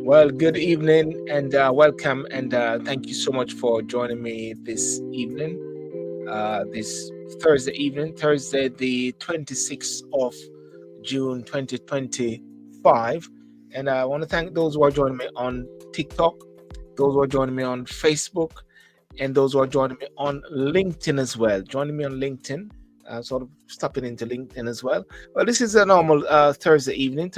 Well, good evening and welcome, and thank you so much for joining me this evening, this Thursday evening, Thursday, the 26th of June 2025. And I want to thank those who are joining me on TikTok, those who are joining me on Facebook, and those who are joining me on LinkedIn as well. Joining me on LinkedIn, sort of stepping into LinkedIn as well. Well, this is a normal Thursday evening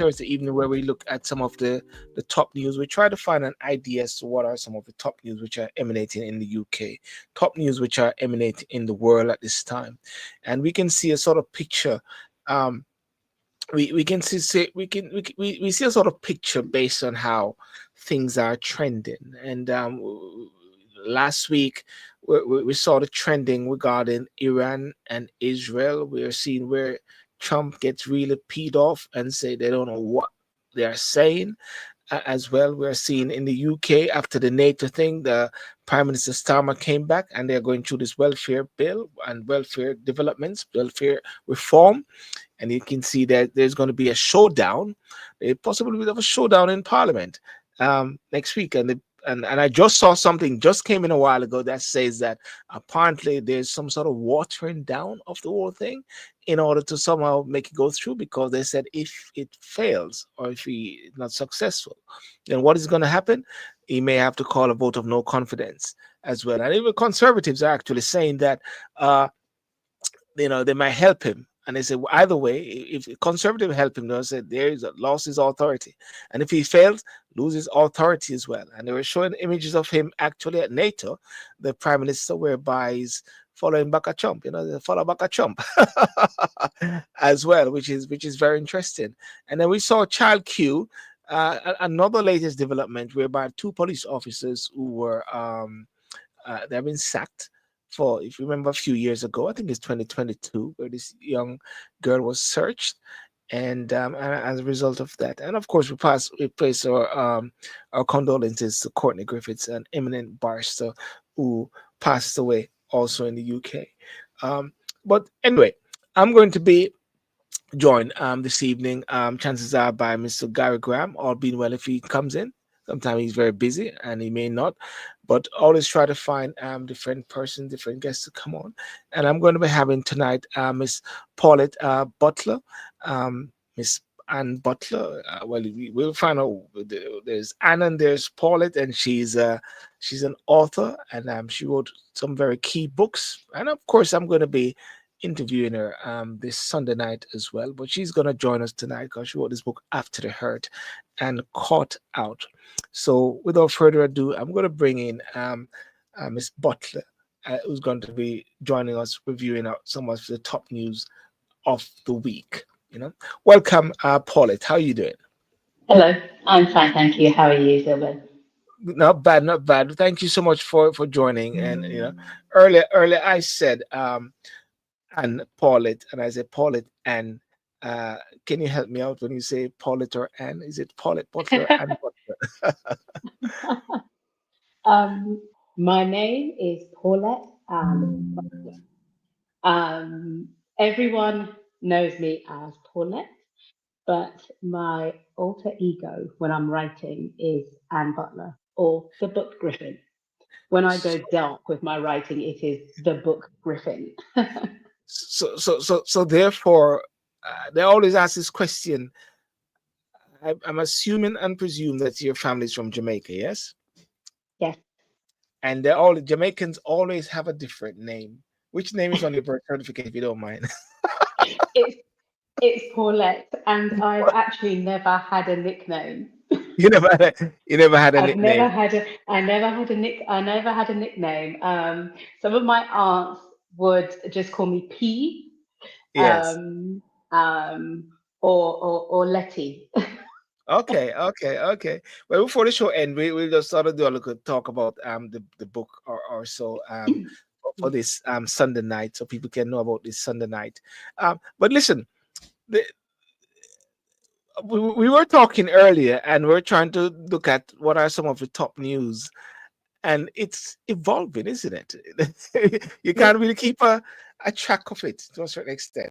where we look at some of the top news. We try to find an idea as to what are some of the top news which are emanating in the UK, top news which are emanating in the world at this time, and we can see a sort of picture. We can see we see a sort of picture based on how things are trending. And last week we saw the trending regarding Iran and Israel. We are seeing where Trump gets really peed off and say they don't know what they are saying. As well, we're seeing in the UK after the NATO thing, the Prime Minister Starmer came back and they're going through this welfare bill and welfare developments, welfare reform, and you can see that there's going to be a showdown, a possibility of a showdown in Parliament next week. And I just saw something just came in a while ago that says that apparently there's some sort of watering down of the whole thing in order to somehow make it go through, because they said if it fails or if he is not successful, then what is going to happen? He may have to call a vote of no confidence as well. And even conservatives are actually saying that uh, they might help him. And they say, well, either way, if conservative help him, they'll say there is a lost his authority, and if he fails, loses authority as well. And they were showing images of him actually at NATO, the prime minister, whereby he's following back a chump, they follow back a chump as well, which is very interesting. And then we saw Child Q, another latest development whereby two police officers who were they've been sacked for, if you remember, a few years ago, I think it's 2022, where this young girl was searched, and as a result of that, and of course, we place our condolences to Courtney Griffiths, an eminent barrister who passed away also in the UK. But anyway, I'm going to be joined this evening. Chances are by Mr. Gary Graham, all being well if he comes in. Sometimes he's very busy and he may not, but always try to find different person, different guests to come on. And I'm going to be having tonight Miss Paulette Butler, Miss Ann Butler. Well, we'll find out. There's Ann and there's Paulette, and she's an author, and she wrote some very key books. And of course, I'm going to be interviewing her this Sunday night as well. But she's going to join us tonight because she wrote this book, After the Hurt and Caught Out. So without further ado, I'm going to bring in Miss Butler, who's going to be joining us, reviewing out some of the top news of the week. Welcome, Paulette. How are you doing? Hello, I'm fine, thank you. How are you, Zilbert? Not bad, not bad. Thank you so much for joining. And earlier I said and Paulette, and I said Paulette and can you help me out when you say Paulette or Anne? Is it Paulette Butler and Butler? um, my name is Paulette Butler. Um, Everyone knows me as Paulette, but my alter ego when I'm writing is Anne Butler or the Book Griffin. When I go dark with my writing, it is the Book Griffin. So therefore, they always ask this question. I'm assuming and presume that your family's from Jamaica, yes? Yes, And they all Jamaicans always have a different name. Which name is on your birth certificate, if you don't mind? it's it's Paulette, and I've actually never had a nickname. You never had a nickname. I never had a nickname. Some of my aunts would just call me P, Yes. um, or Letty. Okay. Well, before the show end, we'll just sort of do a little talk about the book or so for this Sunday night, so people can know about this Sunday night. But listen, the, we were talking earlier, and we're trying to look at what are some of the top news, and it's evolving, isn't it? You Yeah, can't really keep a track of it to a certain extent.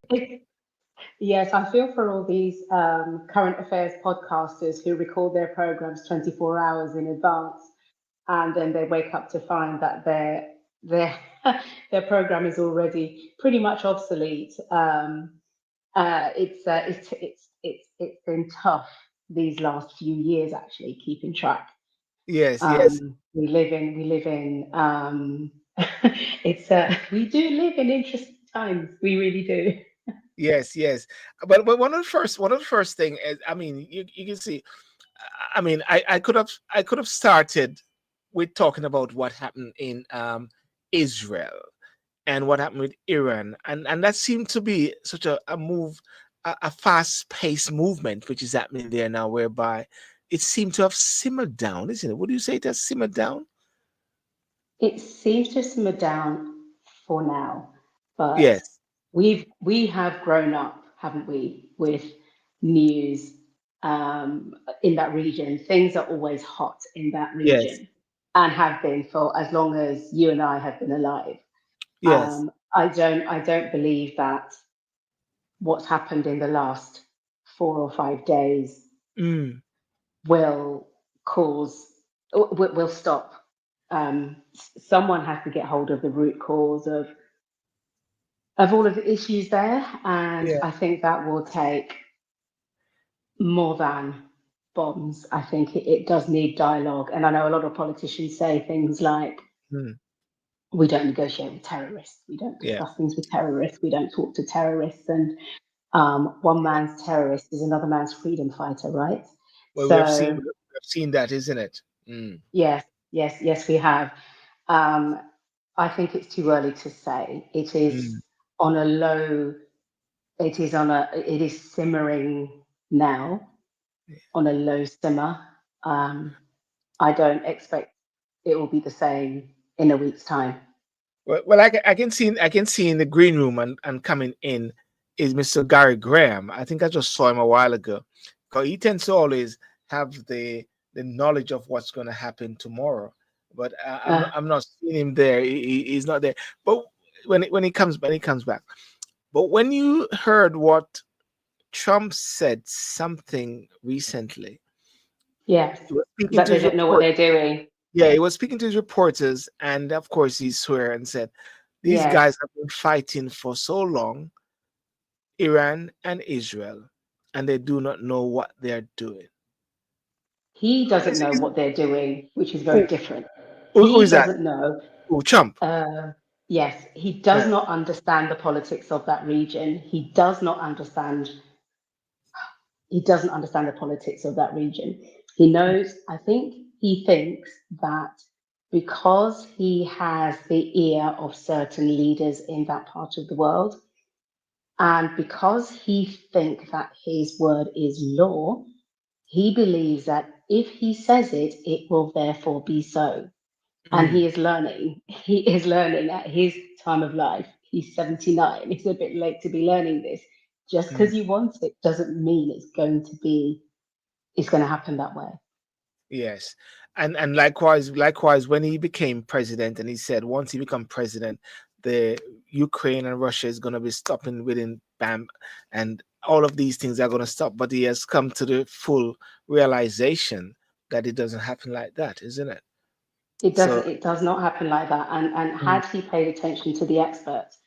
Yes, I feel for all these current affairs podcasters who record their programs 24 hours in advance, and then they wake up to find that their their program is already pretty much obsolete. It's been tough these last few years actually keeping track. Yes, yes, We live in it's we do live in interesting times. We really do. yes, yes. But one of the first thing is, I mean, you can see. I mean, I could have started with talking about what happened in Israel and what happened with Iran, and that seemed to be such a move, a fast-paced movement which is happening there now, whereby it seemed to have simmered down, isn't it? Would you say it has simmered down? It seems to simmer down for now, but Yes, we have grown up, haven't we, with news in that region. Things are always hot in that yes, region and have been for as long as you and I have been alive. yes. I don't believe that what's happened in the last 4 or 5 days Mm, will cause will stop. Someone has to get hold of the root cause of all of the issues there, and yeah. I think that will take more than bombs. I think it does need dialogue, and I know a lot of politicians say things like, Mm, "We don't negotiate with terrorists. We don't yeah. discuss things with terrorists. We don't talk to terrorists." And one man's terrorist is another man's freedom fighter, right? Well, we have seen So that, isn't it? Mm, yes, yes, yes, we have. Um, I think it's too early to say. It is mm. on a low, it is simmering now on a low simmer. Um, I don't expect it will be the same in a week's time. Well, I can see in the green room and coming in is Mr. Gary Graham. I think I just saw him a while ago. 'Cause he tends to always have the knowledge of what's going to happen tomorrow. But Uh, I'm not seeing him there. He's not there. But when he comes back. But when you heard what Trump said something recently, yes, he was speaking that to they his don't know what report. they're doing. Yeah, he was speaking to his reporters, and of course he swear and said, "These Yes, guys have been fighting for so long, Iran and Israel, and they do not know what they're doing." he doesn't know Is what they're doing, which is very who, different. who He is that? doesn't know. Who, Trump? Yes, he does Yeah. not understand the politics of that region. He does not understand. He doesn't understand the politics of that region. He knows. I think he thinks that because he has the ear of certain leaders in that part of the world, and because he thinks that his word is law, he believes that if he says it, it will therefore be so. And Mm, he is learning at his time of life. He's 79. It's a bit late to be learning this. Just mm. because you want it doesn't mean it's going to happen that way. Yes, and likewise, when he became president, and he said once he become president, the Ukraine and Russia is going to be stopping within bam, and all of these things are going to stop. But he has come to the full realization that it doesn't happen like that, isn't it? So, It does not happen like that. And mm, had he paid attention to the experts,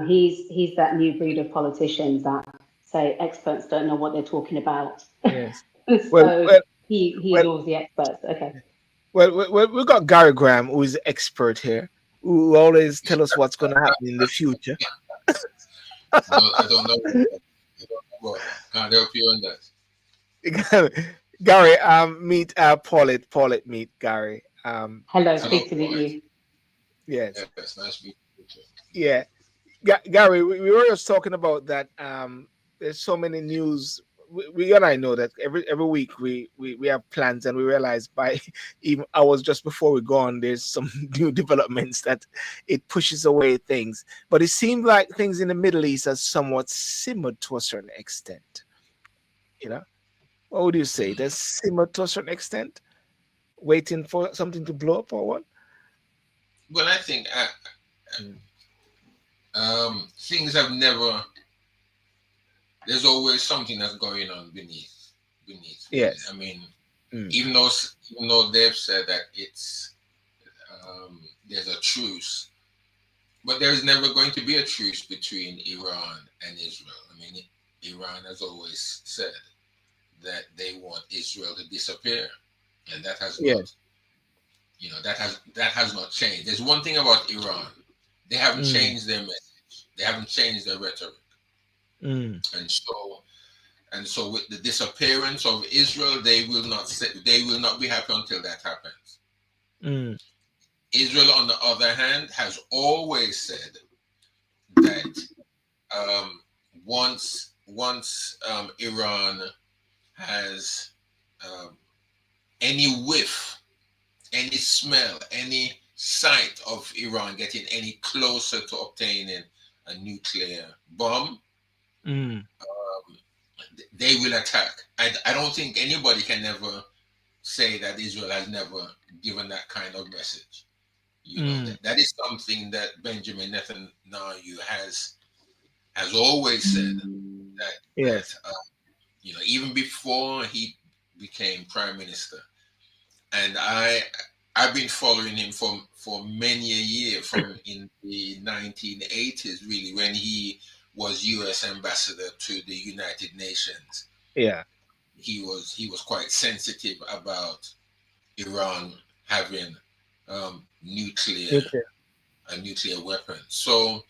he's that new breed of politicians that say experts don't know what they're talking about. yes, well, So well, he well, ignores the experts. Okay. we got Gary Graham, who is the expert here, who always tell us what's going to happen in the future. I don't know about that. I don't know about that. Can't help you on that. Gary, meet Paulette, meet Gary. Hello, So Hello, pleased to meet Paul. you. yes, Yes, nice meeting you too. yeah, Gary, we were just talking about that. There's so many news. We and I know that every week we have plans, and we realize by even hours just before we go on, there's some new developments that it pushes away things. But it seemed like things in the Middle East are somewhat simmered to a certain extent. You know, what would you say? There's simmered to a certain extent, waiting for something to blow up or what? Well, I think Mm, things have never there's always something that's going on beneath. Yes. I mean, Mm. even though they've said that there's a truce, but there's never going to be a truce between Iran and Israel. I mean, Iran has always said that they want Israel to disappear, and that has Yes. not, that has not changed. There's one thing about Iran: they haven't Mm. changed their message, they haven't changed their rhetoric, Mm. and so with the disappearance of Israel, they will not be happy until that happens. Mm. Israel, on the other hand, has always said that um, once Iran has um, any whiff, any smell, any sight of Iran getting any closer to obtaining a nuclear bomb, Mm. they will attack. I don't think anybody can ever say that Israel has never given that kind of message. Mm. That is something that Benjamin Netanyahu has always said, that Yes. even before he became prime minister. And I've been following him for many a year, from in the 1980s, really, when he was U.S. ambassador to the United Nations. Yeah. He was quite sensitive about Iran having nuclear Nuclear. a nuclear weapon. So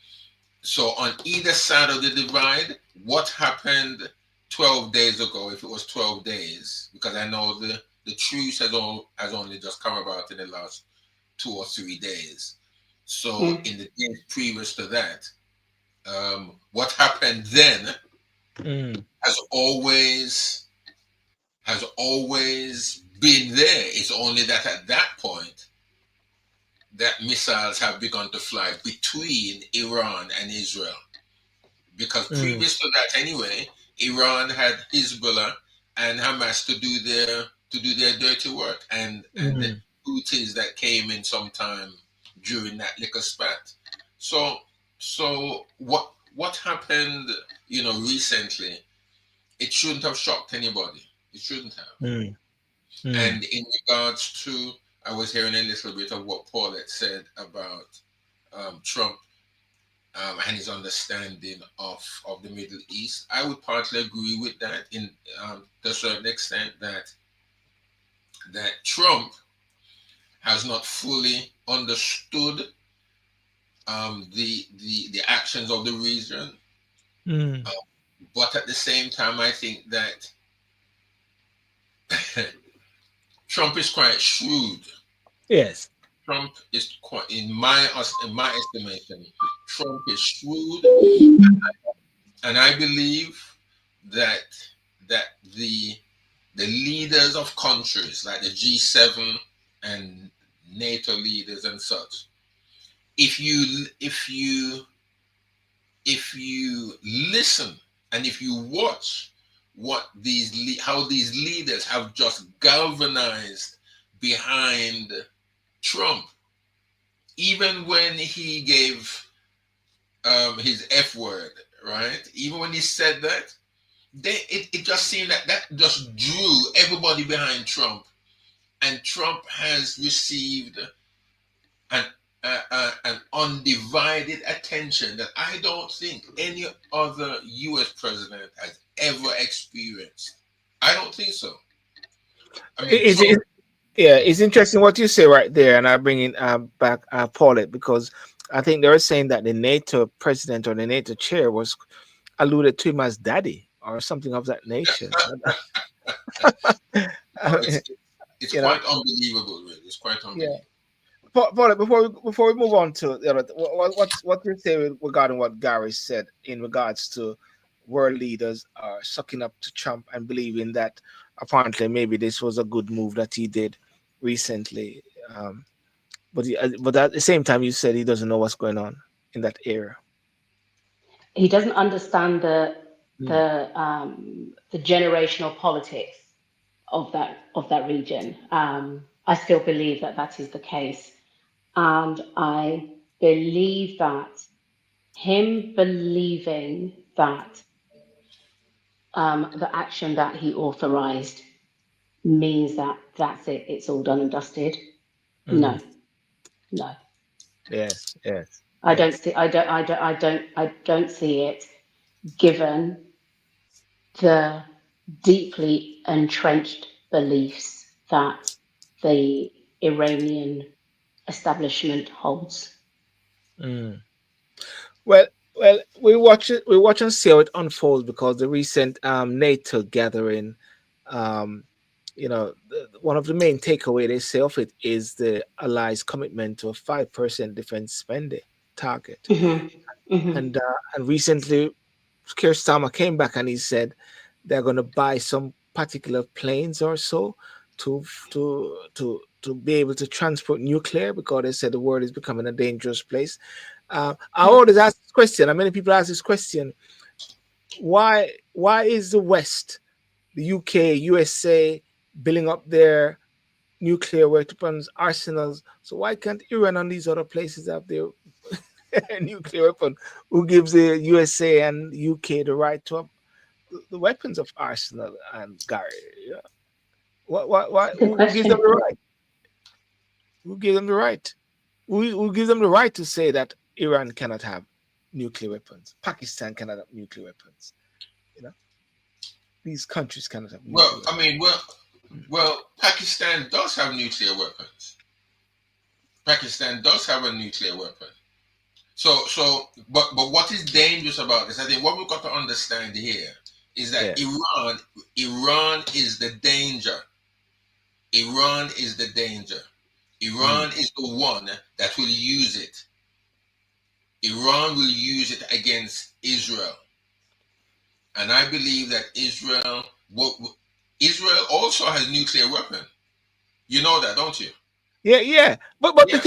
on either side of the divide, what happened 12 days ago, if it was 12 days, because I know the truce has only just come about in the last 2 or 3 days. So Mm. in the days previous to that, what happened then Mm. has always has always been there. It's only that at that point, that missiles have begun to fly between Iran and Israel. Because Mm. previous to that, anyway, Iran had Hezbollah and Hamas to do their dirty work, and the Mm. Houthis that came in sometime during that little spat. So what happened, recently? It shouldn't have shocked anybody. It shouldn't have. Mm. Mm. And in regards to, I was hearing a little bit of what Paulette said about Trump, and his understanding of the Middle East. I would partly agree with that, in to a certain extent, that Trump has not fully understood the actions of the region, Mm. uh, but at the same time, I think that Trump is quite shrewd. Yes. Trump is quite, in my estimation, Trump is shrewd, and I believe that the leaders of countries like the G7 and NATO leaders and such, if you listen and if you watch how these leaders have just galvanized behind Trump, even when he gave his F word, right? Even when he said that, it just seemed that just drew everybody behind Trump, and Trump has received an an undivided attention that I don't think any other U.S. president has ever experienced. I don't think so. I mean, It, it, yeah, it's interesting what you say right there, and I bring in back Paulette, because I think they were saying that the NATO president or the NATO chair was alluded to him as daddy or something of that nature. no, it's You know, quite unbelievable, really. It's quite yeah. unbelievable. Paulette, before we move on to the other, what you say regarding what Gary said in regards to world leaders are sucking up to Trump and believing that apparently maybe this was a good move that he did recently. But at the same time, you said he doesn't know what's going on in that area. He doesn't understand the Mm. the generational politics of that region. I still believe that that is the case, and I believe that him believing that the action that he authorized means that that's it, it's all done and dusted. Mhm. No, no. Yes, yes, I don't yes. see I don't see it, given the deeply entrenched beliefs that the Iranian establishment holds. Mm. Well, well, we watch it. We watch and see how it unfolds because the recent NATO gathering, um, one of the main takeaway they say of it is the allies' commitment to a 5% defense spending target. Hmm. Hmm. And recently, Keir Starmer came back and he said they're going to buy some particular planes or so to be able to transport nuclear because they said the world is becoming a dangerous place. I Yeah. always ask this question, and many people ask this question: why is the West, the UK, USA, building up their nuclear weapons arsenals? So why can't Iran and these other places have their nuclear weapon? Who gives the USA and UK the right to have the weapons of arsenal and Gary? Yeah. It's a good Who gives them question. the right? Who gives them the right? Who gives them the right to say that Iran cannot have nuclear weapons? Pakistan cannot have nuclear weapons. You know, these countries cannot have Well, nuclear I weapons. mean, Pakistan does have nuclear weapons. Pakistan does have a nuclear weapon. But what is dangerous about this? I think what we've got to understand here is that Yes. Iran is the danger. Iran is the danger. Mm, Iran is the one that will use it. Iran will use it against Israel, and I believe that Israel also has nuclear weapon. You know that, don't you? yeah, yeah. But Yeah, the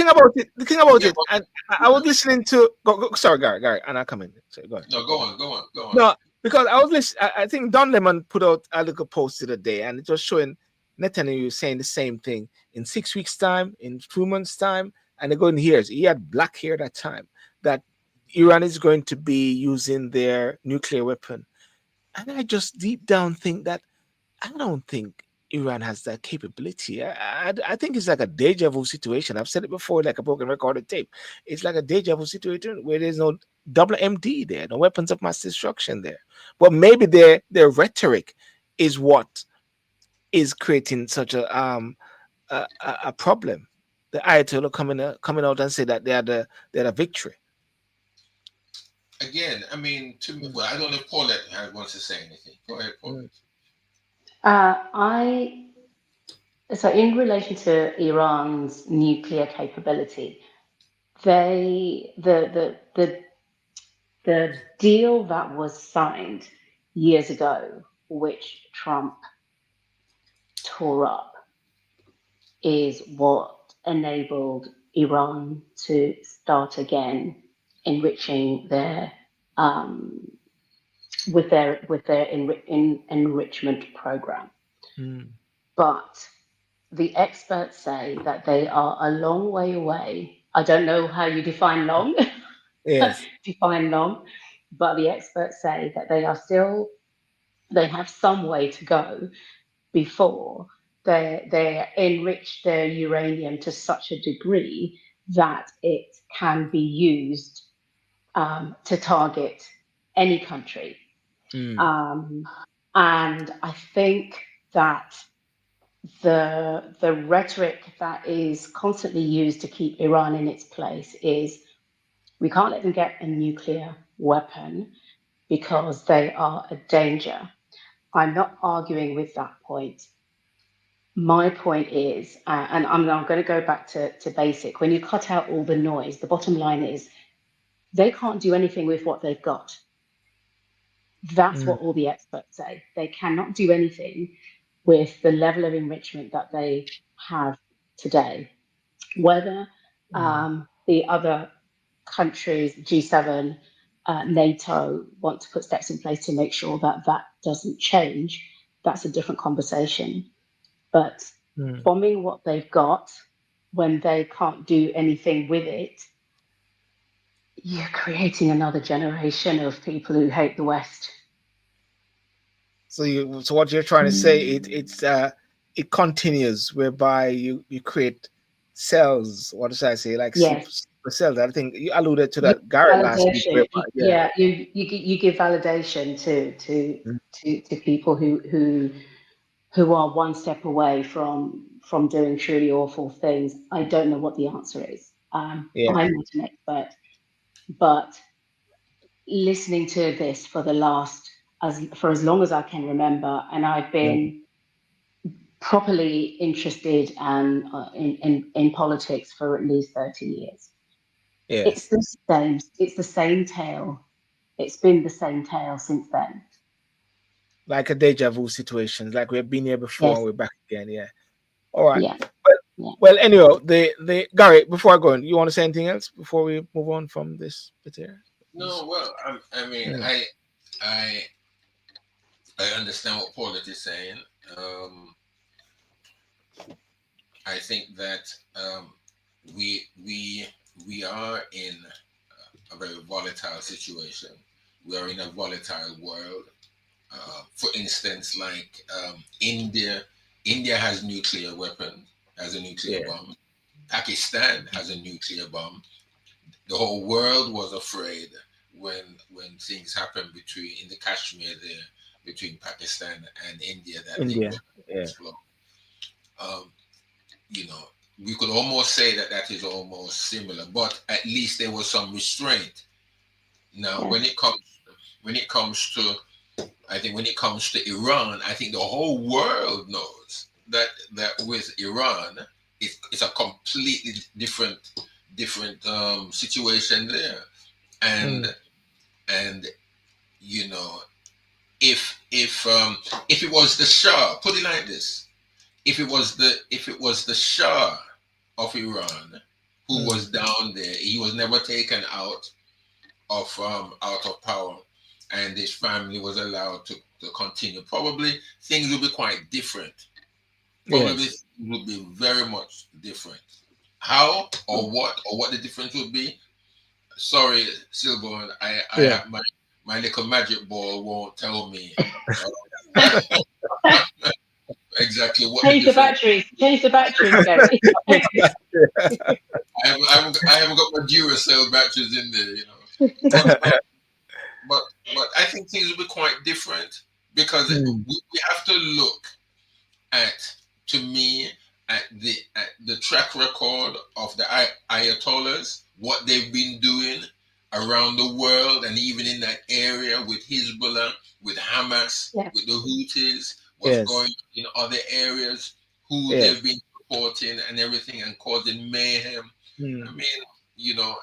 thing about yeah. it, and I was listening to. Sorry, Gary, and I come in. So go ahead. No, go on, go on, go on. No, because I was listening. I think Don Lemon put out a little post the other day, and it was showing Netanyahu saying the same thing in 6 weeks' time, in 2 months' time, and they're going here. He had black hair that time. That Iran is going to be using their nuclear weapon, and I just deep down think that I don't think Iran has that capability. I think it's like a deja vu situation. I've said it before, like a broken recorded tape. It's like a deja vu situation where there's no double MD there, no weapons of mass destruction there. But maybe their rhetoric is what is creating such a problem. The Ayatollah coming out and say that they're the victory. Again, I mean, to me, Mm, well, I don't know if Paulette wants to say anything. Go ahead, mm, Paulette. I So in relation to Iran's nuclear capability, the deal that was signed years ago, which Trump tore up, is what enabled Iran to start again enriching their um, with their enrichment program. mm. But the experts say that they are a long way away. I don't know how you define long, Yes. define long, but the experts say that they have some way to go before they enrich their uranium to such a degree that it can be used to target any country. Mm, Um, and I think that the rhetoric that is constantly used to keep Iran in its place is we can't let them get a nuclear weapon because they are a danger. I'm not arguing with that point. My point is, and I'm going to go back to basic. When you cut out all the noise, the bottom line is they can't do anything with what they've got. That's mm, what all the experts say. They cannot do anything with the level of enrichment that they have today. Whether mm, the other countries, G7, NATO, want to put steps in place to make sure that that doesn't change, that's a different conversation. But mm. bombing what they've got when they can't do anything with it, you're creating another generation of people who hate the West. So what you're trying to say, it continues, whereby you create cells. What does I say? Like Yes. super cells. I think you alluded to You that, Garrett, last week. validation. Whereby, yeah, Yeah, you give validation mm, to people who are one step away from doing truly awful things. I don't know what the answer is. yeah, I'm not an expert, but listening to this for the last for as long as I can remember, and I've mm, been properly interested and in politics for at least 30 years. It's yes. the same. It's the same tale. It's been the same tale since then. Like a deja vu situation. Like we've been here before Yes. and we're back again. Yeah. All right. Yeah. Well, Yeah. well. Anyhow, the Gary. Before I go on, you want to say anything else before we move on from this bit here? No, well, I mean, Mm, I I understand what Paulette is saying. Um, I think that we we are in a very volatile situation. We are in a volatile world. For instance, like India has nuclear weapons, has a nuclear yeah. bomb. Pakistan has a nuclear bomb. The whole world was afraid when things happened between in the Kashmir there between Pakistan and India that thing India. was Yeah. explode. Um, you know, we could almost say that that is almost similar, but at least there was some restraint. Now, Yes. when it comes to I think when it comes to Iran, I think the whole world knows that with Iran, it's a completely different situation there, and Mm, and you know if if it was the Shah, put it like this, if it was the Shah of Iran who mm, was down there, he was never taken out of power, and his family was allowed to continue. Probably things will be quite different. Probably yes. things will be very much different. How or what the difference would be? Sorry, Silborn, I Yeah. have my little magic ball won't tell me exactly what the Change the difference. batteries. Change the batteries, Gary. I haven't got my Duracell batteries in there, But but but but I think things will be quite different because Mm, we have to look at, to me, at the track record of the Ayatollahs, what they've been doing around the world and even in that area with Hezbollah, with Hamas, Yeah. with the Houthis, what's yes. going in other areas, who they've Yes. been supporting and everything and causing mayhem. I Mm, mean,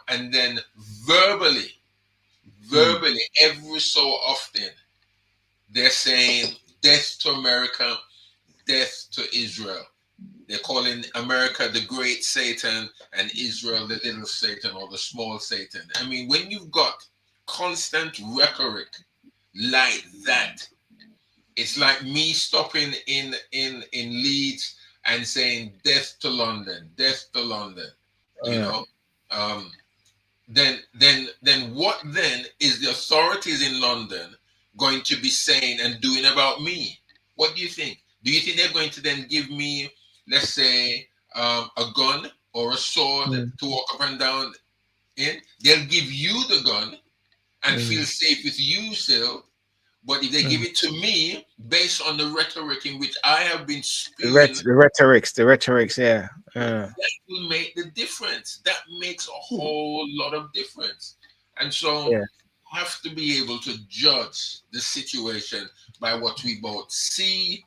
and then verbally, mm, every so often, they're saying death to America, death to Israel. They're calling America the great Satan and Israel the little Satan or the small Satan. I mean, when you've got constant rhetoric like that, it's like me stopping in Leeds and saying death to London, death to London. You uh, know, um, then what then is the authorities in London going to be saying and doing about me? What do you think? Do you think they're going to then give me, let's say, a gun or a sword mm, to walk up and down in? They'll give you the gun and feel mm, safe with you still. But if they give mm. it to me, based on the rhetoric in which I have been spewing, The rhetorics, yeah. that will make the difference. That makes a Yeah. whole lot of difference. And so Yeah, have to be able to judge the situation by what we both see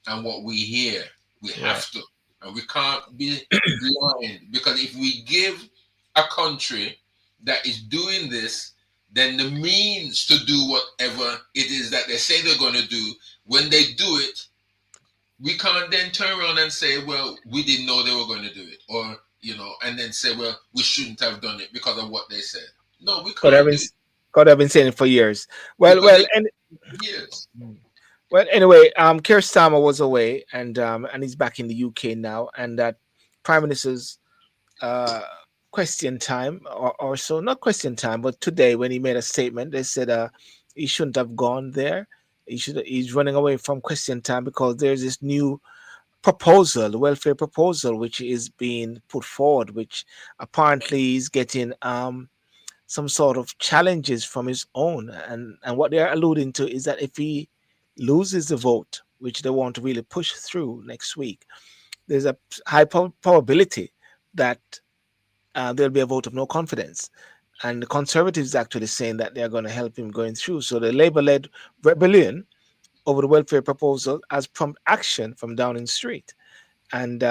and what we hear. We yeah, have to. And we can't be blind, because if we give a country that is doing this, then the means to do whatever it is that they say they're going to do, when they do it, we can't then turn around and say, well, we didn't know they were going to do it. Or, and then say, well, we shouldn't have done it because of what they said. No, we God, I've can't been do it God, I've been saying it for years. Well, because well, they and years. well, anyway, Keir Starmer was away, and he's back in the UK now, and that Prime Minister's uh question time, or so, not question time, but today when he made a statement, they said he shouldn't have gone there. He's running away from question time because there's this new proposal, the welfare proposal, which is being put forward, which apparently is getting some sort of challenges from his own. And what they're alluding to is that if he loses the vote, which they want to really push through next week, there's a high probability that there'll be a vote of no confidence. And the Conservatives actually saying that they're going to help him going through. So the Labour-led rebellion over the welfare proposal has prompt action from Downing Street. And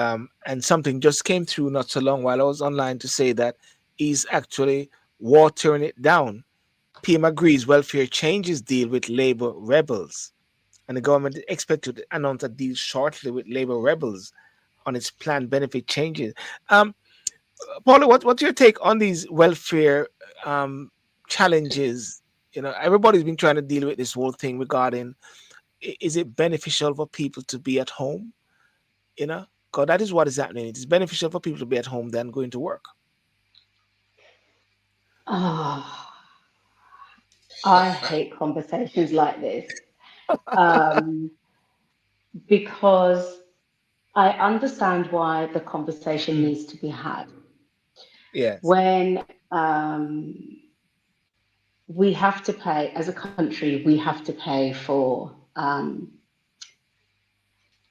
something just came through not so long while I was online to say that he's actually watering it down. PM agrees welfare changes deal with Labour rebels, and the government is expected to announce a deal shortly with Labour rebels on its planned benefit changes. Um, Paula, what's your take on these welfare um, challenges? Everybody's been trying to deal with this whole thing regarding is it beneficial for people to be at home? Because that is what is happening. It is beneficial for people to be at home than going to work. Oh, I hate conversations like this, um, because I understand why the conversation Mm. needs to be had. Yes, When we have to pay, as a country, we have to pay for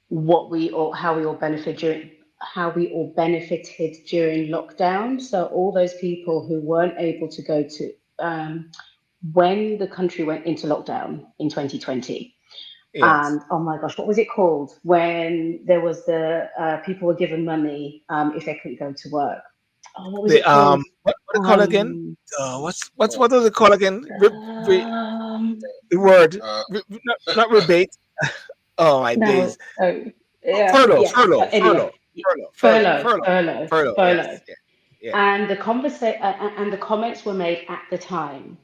what we or how we all benefit during how we all benefited during lockdown. So all those people who weren't able to go to when the country went into lockdown in 2020. yes. And oh my gosh, what was it called when there was the people were given money if they couldn't go to work? Oh, what was The it called? what they call again? Um, What does it call again? um, The word Uh, not rebate. Oh my no, days! oh, yeah, Furlough, yes. furlough, Anyway, furlough, furlough, furlough, furlough, furlough, furlough, furlough. furlough. Yes, yeah, yeah, And the comments were made at the time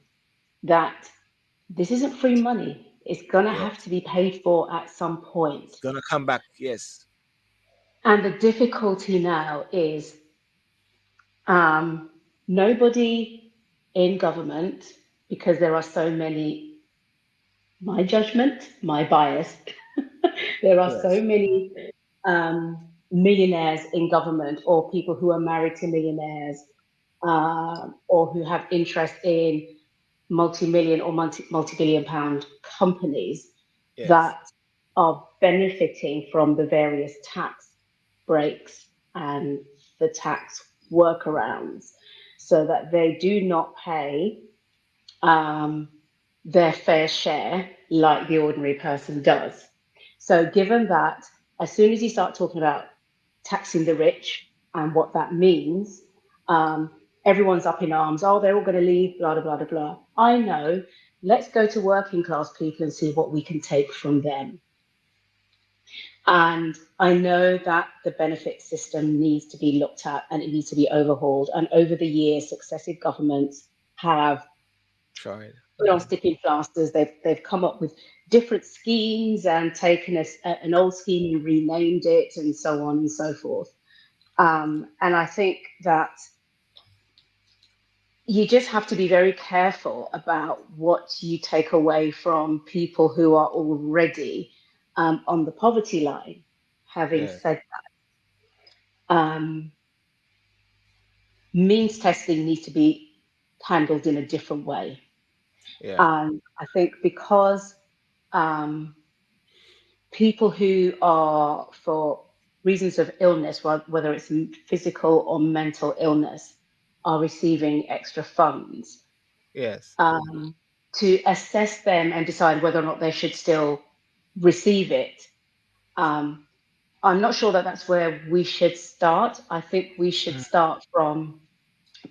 that this isn't free money. It's gonna yeah. have to be paid for at some point. It's gonna come back. Yes, And the difficulty now is um, nobody in government, because there are so many, my judgment, my bias, there are so yes, many millionaires in government or people who are married to millionaires or who have interest in multi-million or multi-billion pound companies yes, that are benefiting from the various tax breaks and the tax workarounds so that they do not pay um, their fair share like the ordinary person does. So, given that, as soon as you start talking about taxing the rich and what that means, um, everyone's up in arms. Oh, they're all going to leave, blah, blah, blah, blah, blah. I know. Let's go to working class people and see what we can take from them. And I know that the benefit system needs to be looked at and it needs to be overhauled. And over the years, successive governments have tried. put on sticking plasters. They've come up with different schemes and taken an old scheme and renamed it, and so on and so forth. And I think that you just have to be very careful about what you take away from people who are already on the poverty line. Having Yeah, said that, means testing needs to be handled in a different way. yeah, And I think because um, people who are, for reasons of illness, whether it's physical or mental illness, are receiving extra funds, yes. um, to assess them and decide whether or not they should still receive it. Um, I'm not sure that that's where we should start. I think we should Mm, start from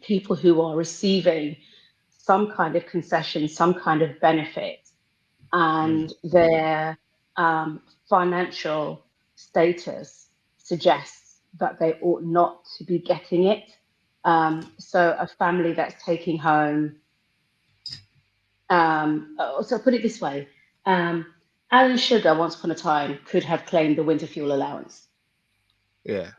people who are receiving some kind of concession, some kind of benefit, mm, and their financial status suggests that they ought not to be getting it. So a family that's taking home, so put it this way, um, Alan Sugar once upon a time could have claimed the winter fuel allowance, yeah,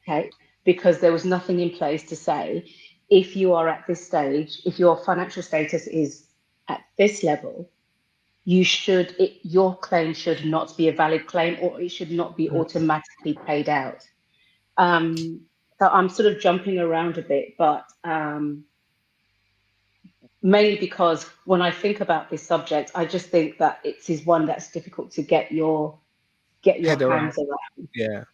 okay, because there was nothing in place to say if you are at this stage, if your financial status is at this level, your claim should not be a valid claim, or it should not be automatically paid out. So I'm sort of jumping around a bit, but mainly because when I think about this subject, I just think that it is one that's difficult to get your Head around. hands around. Yeah.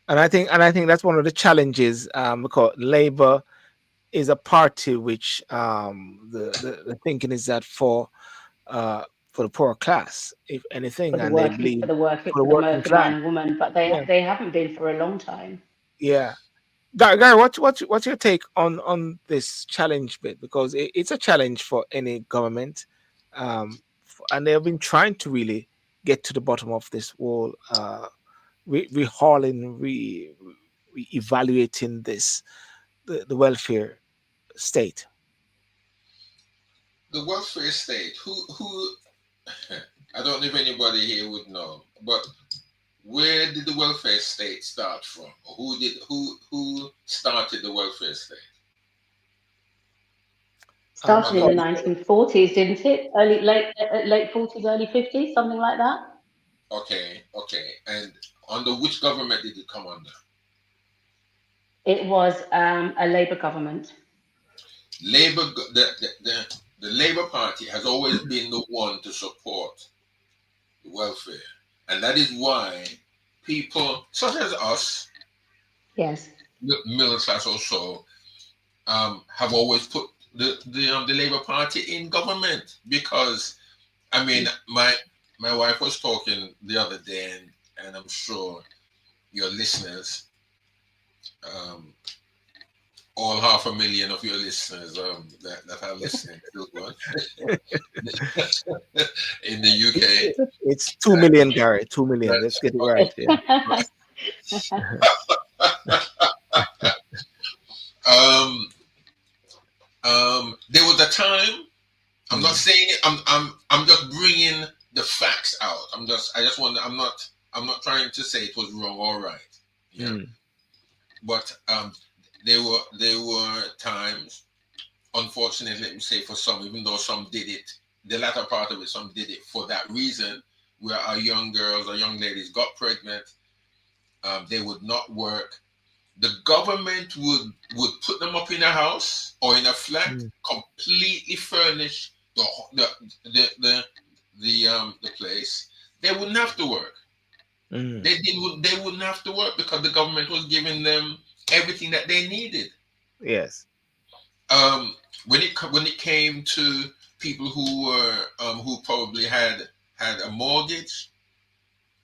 And I think that's one of the challenges, because Labour is a party which, the thinking is that for the poor class, if anything, and they believe for the working For the class. man and woman, but Yeah. they haven't been for a long time. Yeah. Guy, what's your take on this challenge bit? Because it's a challenge for any government, and they have been trying to really get to the bottom of this whole, rehauling, evaluating the welfare state. The welfare state. Who? I don't know if anybody here would know, but where did the welfare state start from? Who started the welfare state? Started in the According 1940s, didn't it? Late 40s, early 50s, something like that. Okay, okay. And under which government did it come under? It was a Labour government. Labour, the Labour Party has always been the one to support welfare, and that is why people such as us, Yes. middle class also, have always put the Labour Party in government, because I mean my wife was talking the other day, and I'm sure your listeners, all 500,000 of your listeners, that are listening to one in the UK. it's 2 million, Gary. 2 million. Let's get it right. Yeah. There was a time. I'm not saying it. I'm just bringing the facts out. I just want. I'm not trying to say it was wrong or right. Yeah. But there were times, unfortunately, let me say, for some, even though some did it, the latter part of it, some did it for that reason, where our young girls or young ladies got pregnant. They would not work. The government would put them up in a house or in a flat, completely furnish the place. They wouldn't have to work. They wouldn't have to work because the government was giving them everything that they needed. Yes. When it came to people who were who probably had a mortgage,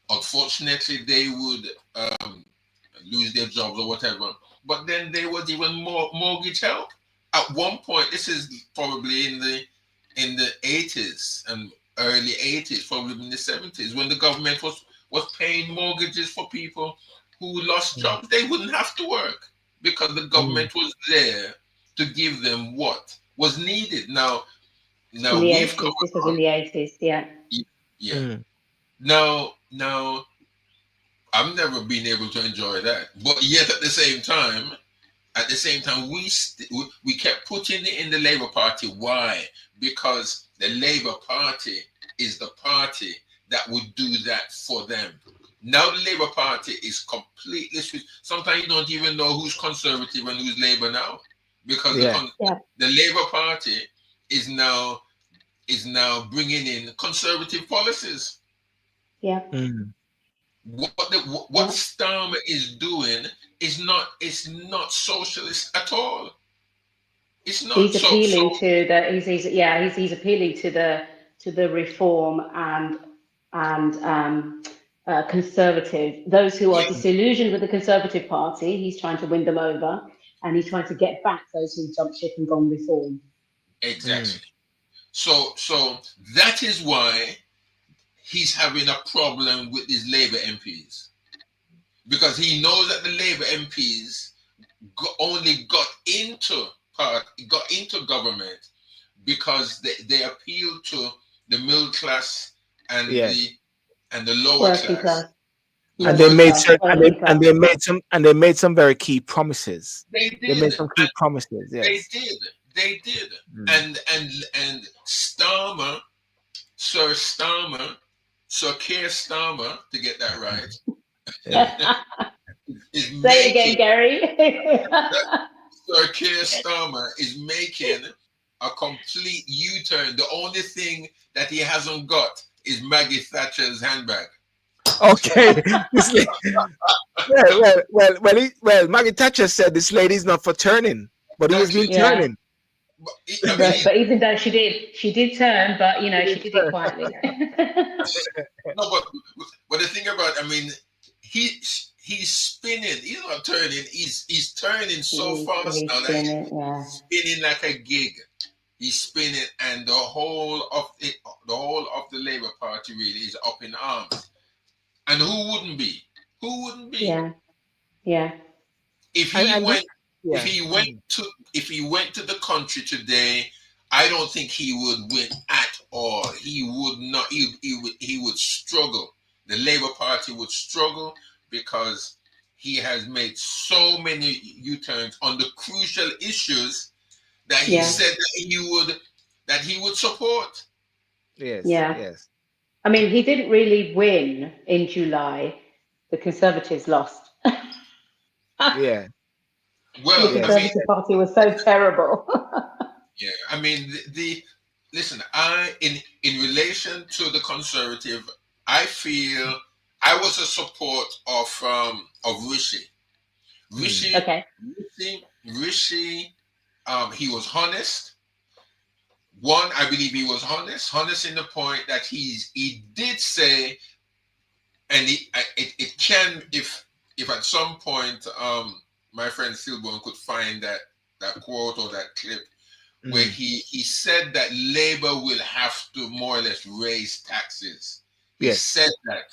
unfortunately they would lose their jobs or whatever. But then there was even more mortgage help. At one point, this is probably in the 80s and early 80s, probably in the 70s, when the government was paying mortgages for people who lost jobs. They wouldn't have to work because the government was there to give them what was needed. Now in the we've 80s. This was in the 80s, yeah. Yeah. Now I've never been able to enjoy that, but yet at the same time, we kept putting it in the Labour Party. Why? Because the Labour Party is the party that would do that for them. Now the Labour Party is completely switched. Sometimes you don't even know who's Conservative and who's Labour now, because the Labour Party is now bringing in conservative policies. Yeah. What Starmer is doing is not socialist at all. It's not. He's appealing he's appealing to the reform and conservative, those who are disillusioned with the Conservative Party. He's trying to win them over, and he's trying to get back those who jumped ship and gone reform. Exactly. So that is why he's having a problem with his Labour MPs, because he knows that the Labour MPs only got into government because they appealed to the middle class and the lower class. And they made some very key promises. They made some key promises. Yes. They did. And Starmer Sir Starmer, Sir Keir Starmer, to get that right, Yeah. is Say it making again, Gary. Sir Keir Starmer is making a complete U-turn. The only thing that he hasn't got is Maggie Thatcher's handbag. Okay. This well, Maggie Thatcher said this lady's not for turning, but he has been Exactly. Yeah, turning. I mean, but even though she did turn, but He she did did it turn. quietly. no, but the thing about, I mean, he's spinning. He's not turning. He's turning so fast He's now that spinning, yeah. he's spinning like a gig. He's spinning, and the whole of the Labour Party really is up in arms. And who wouldn't be? Who wouldn't be? Yeah, yeah, If he And this, went, if yeah. he went to, if he went to the country today, I don't think he would win at all. He would not. He would struggle. The Labour Party would struggle because he has made so many U-turns on the crucial issues that he yeah, said that he would support. Yes, yeah. yes. I mean, he didn't really win in July. The Conservatives lost. Yeah, The Well, I yes. mean, Conservative Party was so terrible. yeah, I mean the listen. In relation to the Conservative, I feel I was a support of Rishi. Mm. Rishi, Okay. Rishi. He was honest. One, I believe he was honest in the point that he did say, and it can, if at some point my friend Silborn could find that quote or that clip where Mm. he said that Labour will have to more or less raise taxes. He Yes, said that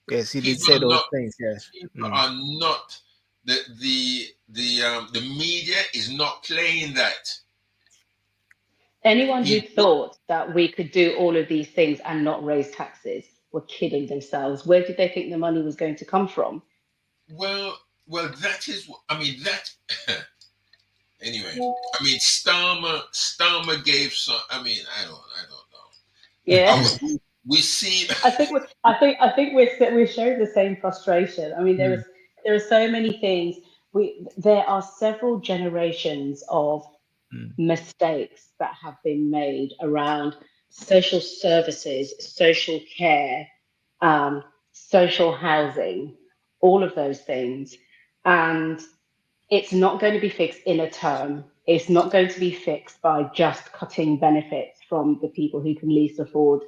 yes. He did people say are those not things. Yes. people Mm. are not the media is not playing that. Anyone who He thought that we could do all of these things and not raise taxes were kidding themselves. Where did they think the money was going to come from? well that is, I mean, that anyway. I mean, Starmer gave some. I mean, I don't know. Yeah. We see. I think we're showing the same frustration. I mean, Mm. there are so many things. There are several generations of Mm. mistakes that have been made around social services, social care, social housing, all of those things, and it's not going to be fixed in a term. It's not going to be fixed by just cutting benefits from the people who can least afford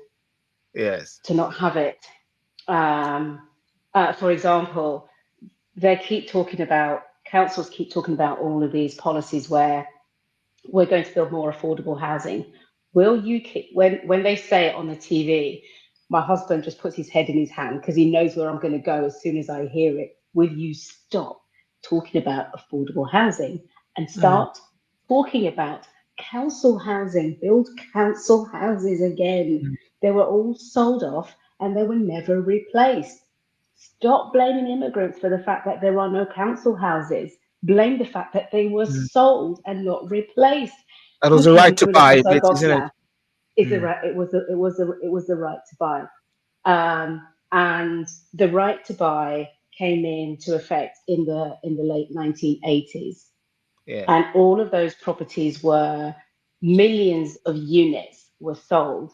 Yes. to not have it. Um, for example, councils keep talking about all of these policies where we're going to build more affordable housing. Will you keep, when they say it on the TV, my husband just puts his head in his hand because he knows where I'm going to go as soon as I hear it. Will you stop talking about affordable housing and Mm. start talking about council housing? Build council houses again. Mm. They were all sold off and they were never replaced. Stop blaming immigrants for the fact that there are no council houses. Blame the fact that they were Mm. sold and not replaced. That was Good the right heavens, to some of them buy are a so bit, isn't it? gobsmacked. It's the Mm. right. It was the right to buy, and the right to buy came into effect in the late 1980s, Yeah. and all of those properties were millions of units were sold,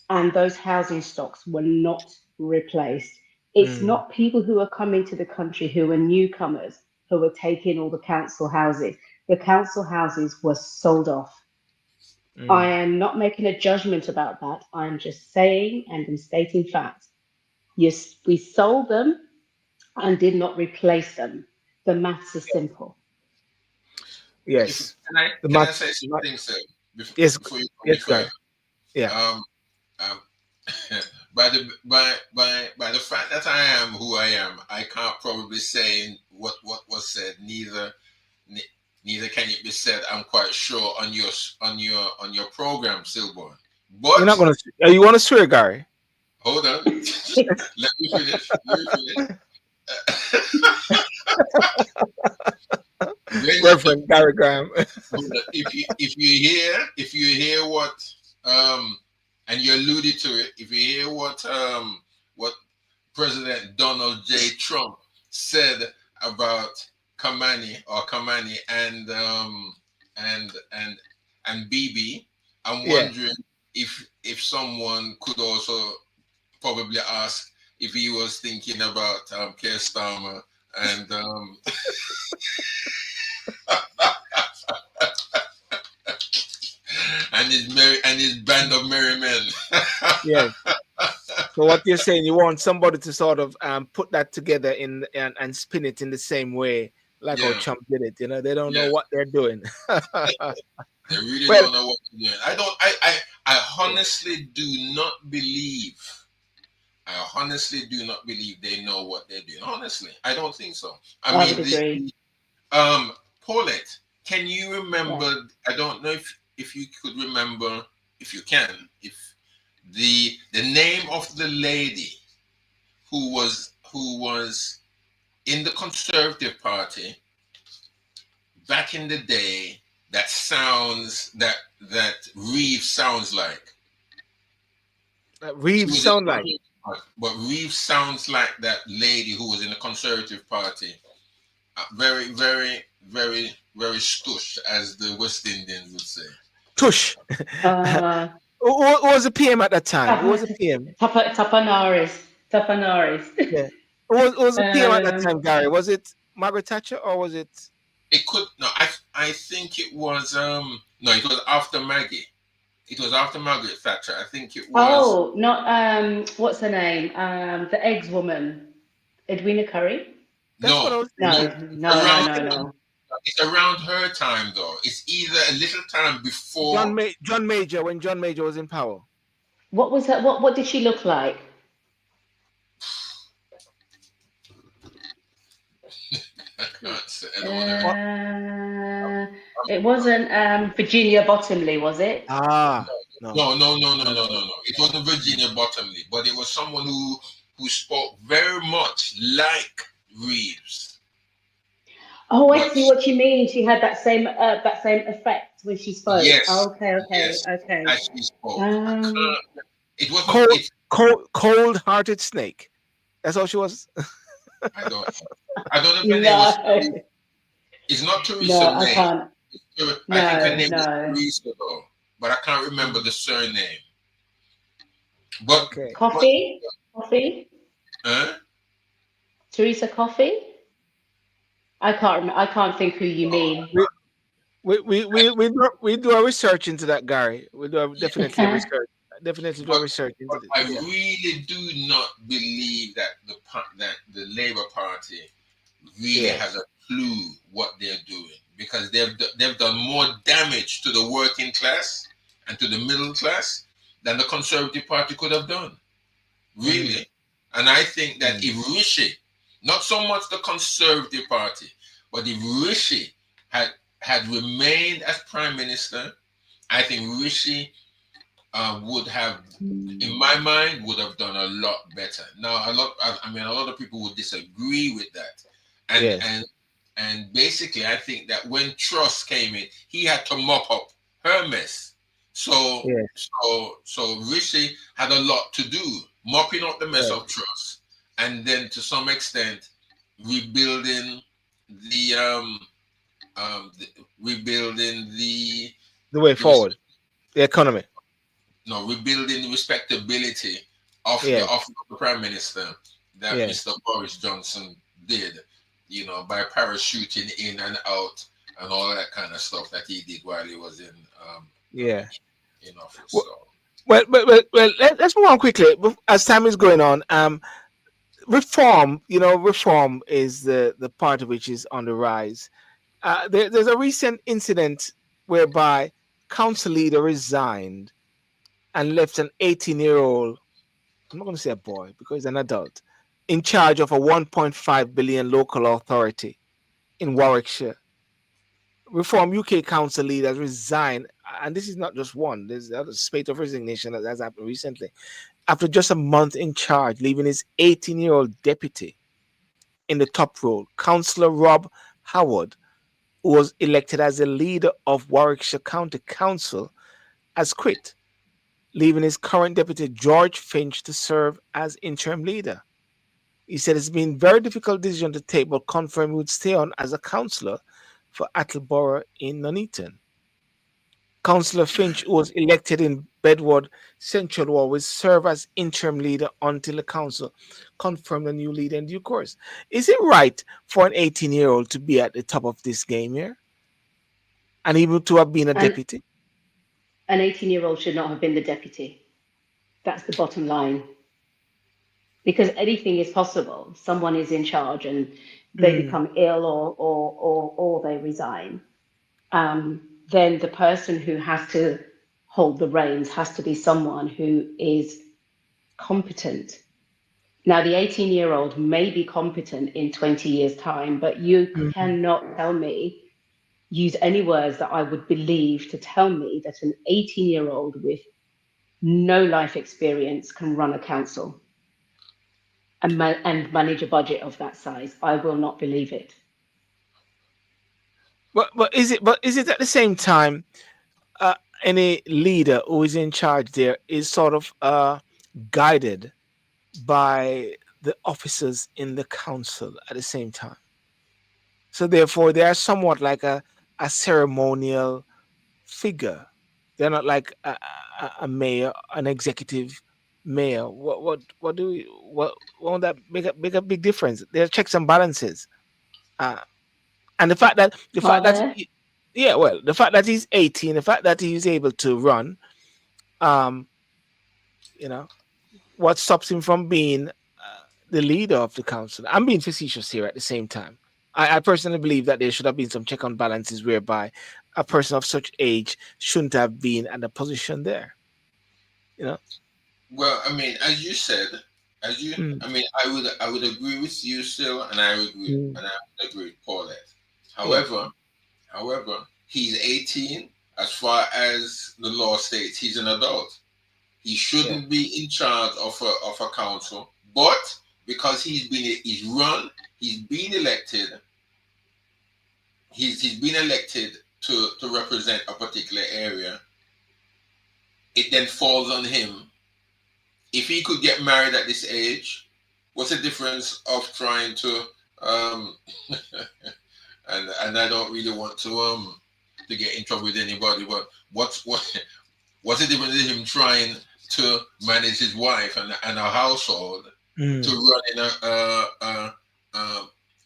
and those housing stocks were not replaced. It's Mm. not people who are coming to the country who are newcomers who are taking all the council houses. The council houses were sold off. I Mm. am not making a judgment about that. I'm just saying and I'm stating facts. Yes, we sold them and did not replace them. The maths is simple. If Yes. The can I math. say something, sir, before, Yes. before you go any Yes, guy. further? Yeah. Um, um, by the fact that I am who I am, I can't probably say what was said. Ne- Neither can it be said. I'm quite sure on your program, Silborn. You're not But gonna. You want to swear, Gary? hold on, let me finish. Let me finish. When you, Reverend Gary Graham. hold on. If you hear what and you alluded to it. If you hear what President Donald J. Trump said about Kamani and and and BB, I'm Yeah. wondering if someone could also probably ask if he was thinking about Keir Starmer and and his band of merry men. Yes. So what you're saying, you want somebody to sort of put that together and spin it in the same way, like how Yeah, Trump did it. They don't know yeah. what they're doing. They really Well, don't know what they're doing. I don't. I honestly do not believe. I honestly do not believe they know what they're doing. Honestly, I don't think so. I I would mean, agree. Paulette, can you Yeah. remember? I don't know if you could remember, if you can, if the name of the lady who was in the Conservative Party back in the day that Reeves sounds like. She Reeves was in sound the like. Conservative Party, but Reeves sounds like that lady who was in the Conservative Party. Very, very, very, very stush, as the West Indians would say. Tush. Uh, Who was the PM at that time? Who was the PM? Tapanaris. Tapanaris. Yeah. Who was the PM at that um, time, Gary? Was it Margaret Thatcher or was it? It could no, I think it was no, it was after Maggie. It was after Margaret Thatcher. I think it was oh, not what's her name? The eggs woman, Edwina Curry. That's what I no, was no. thinking. No, It's no, no, around no, no. it's around her time though. It's either a little time before. John Major, when John Major was in power. What was that? What did she look like? I can't say. I don't want to. What? Uh, it wasn't Virginia Bottomley, was it? Ah, no. No. It wasn't Virginia Bottomley, but it was someone who spoke very much like Reeves. Oh, I But see what you mean. She had that same effect when she spoke. yes, Okay, okay, yes, okay. as she spoke. I Um, can't. It wasn't. Cold, It. cold-hearted snake. That's all she was. I don't. I don't know if her name was. no, It's not no, Teresa I May. can't. I think her No, name was no. Teresa though, but I can't remember the surname. But Okay. but Coffee, coffee. huh? Teresa Coffee. I can't think who you mean. We we do our research into that, Gary. We do definitely a research. Definitely do a But, research into but this. I Yeah. really do not believe that the Labour Party really Yes. has a clue what they're doing, because they've done more damage to the working class and to the middle class than the Conservative Party could have done. Mm, Really. And I think that mm. if Rishi, not so much the Conservative Party, but if Rishi had remained as Prime Minister, I think Rishi would have, in my mind, would have done a lot better. Now, I mean, a lot of people would disagree with that, and Yes. and and basically, I think that when Truss came in, he had to mop up her mess. So, Yes. so Rishi had a lot to do, mopping up the mess Yes. of Truss, and then to some extent, rebuilding the rebuilding The way the forward. The economy. no, rebuilding the respectability of the Yes. office of the prime minister that Yes. Mr. Boris Johnson did, by parachuting in and out and all that kind of stuff that he did while he was Yeah. in office. Well, So let's move on quickly as time is going on. Reform, reform is the part of which is on the rise. There's a recent incident whereby council leader resigned and left an 18-year-old, I'm not going to say a boy because he's an adult, in charge of a 1.5 billion local authority in Warwickshire. Reform UK council leaders resigned, and this is not just one. There's a spate of resignation that has happened recently. After just a month in charge, leaving his 18-year-old deputy in the top role, Councillor Rob Howard, who was elected as the leader of Warwickshire County Council, has quit. leaving his current deputy George Finch to serve as interim leader. He said it's been a very difficult decision to take, but confirmed he would stay on as a councillor for Attleborough in Nuneaton. Councillor Finch, who was elected in Bedward Central Ward, will serve as interim leader until the council confirm the new leader in due course. Is it right for an 18-year-old to be at the top of this game here and even to have been a And deputy? an 18-year-old should not have been the deputy. That's the bottom line. Because anything is possible. Someone is in charge and they become ill or they resign. Then the person who has to hold the reins has to be someone who is competent. Now, the 18-year-old may be competent in 20 years' time, but you cannot tell me, use any words that I would believe to tell me that an 18-year-old with no life experience can run a council and manage a budget of that size. I will not believe it. But is it at the same time any leader who is in charge there is sort of guided by the officers in the council at the same time? So therefore, they are somewhat like a ceremonial figure. They're not like a mayor, an executive mayor. What do we what won't that make a big difference? There are checks and balances, and the fact that Are there? yeah, well, the fact that he's 18, the fact that he's able to run, um, you know, what stops him from being the leader of the council? I'm being facetious here at the same time. I personally believe that there should have been some check on balances whereby a person of such age shouldn't have been at the position there. You know? Well, I mean, as you said, Mm, I mean, I would agree with you still, and I mm, would agree with Paulette. yeah, However, he's 18. As far as the law states, he's an adult. He yeah. shouldn't be in charge of a council, but because he's been elected, he's been elected to represent a particular area. It then falls on him. If he could get married at this age, what's the difference of trying to and I don't really want to get in trouble with anybody, but what's the difference in him trying to manage his wife and a household to Mm, run in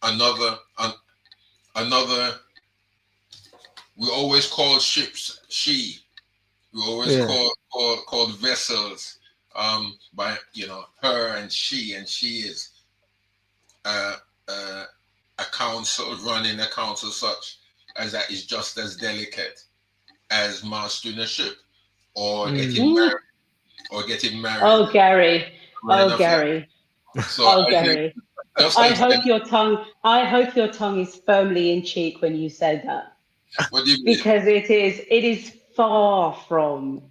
another another. We always call ships she. We always yeah. call vessels by her and she is uh, uh, a council, running a council such as that is just as delicate as mastership or getting Mm. Mm. married Oh, Gary. running Oh, a family. Gary. So Oh, I think Gary. just I as hope your tongue. I hope your tongue is firmly in cheek when you said that, what do you mean? because it is far from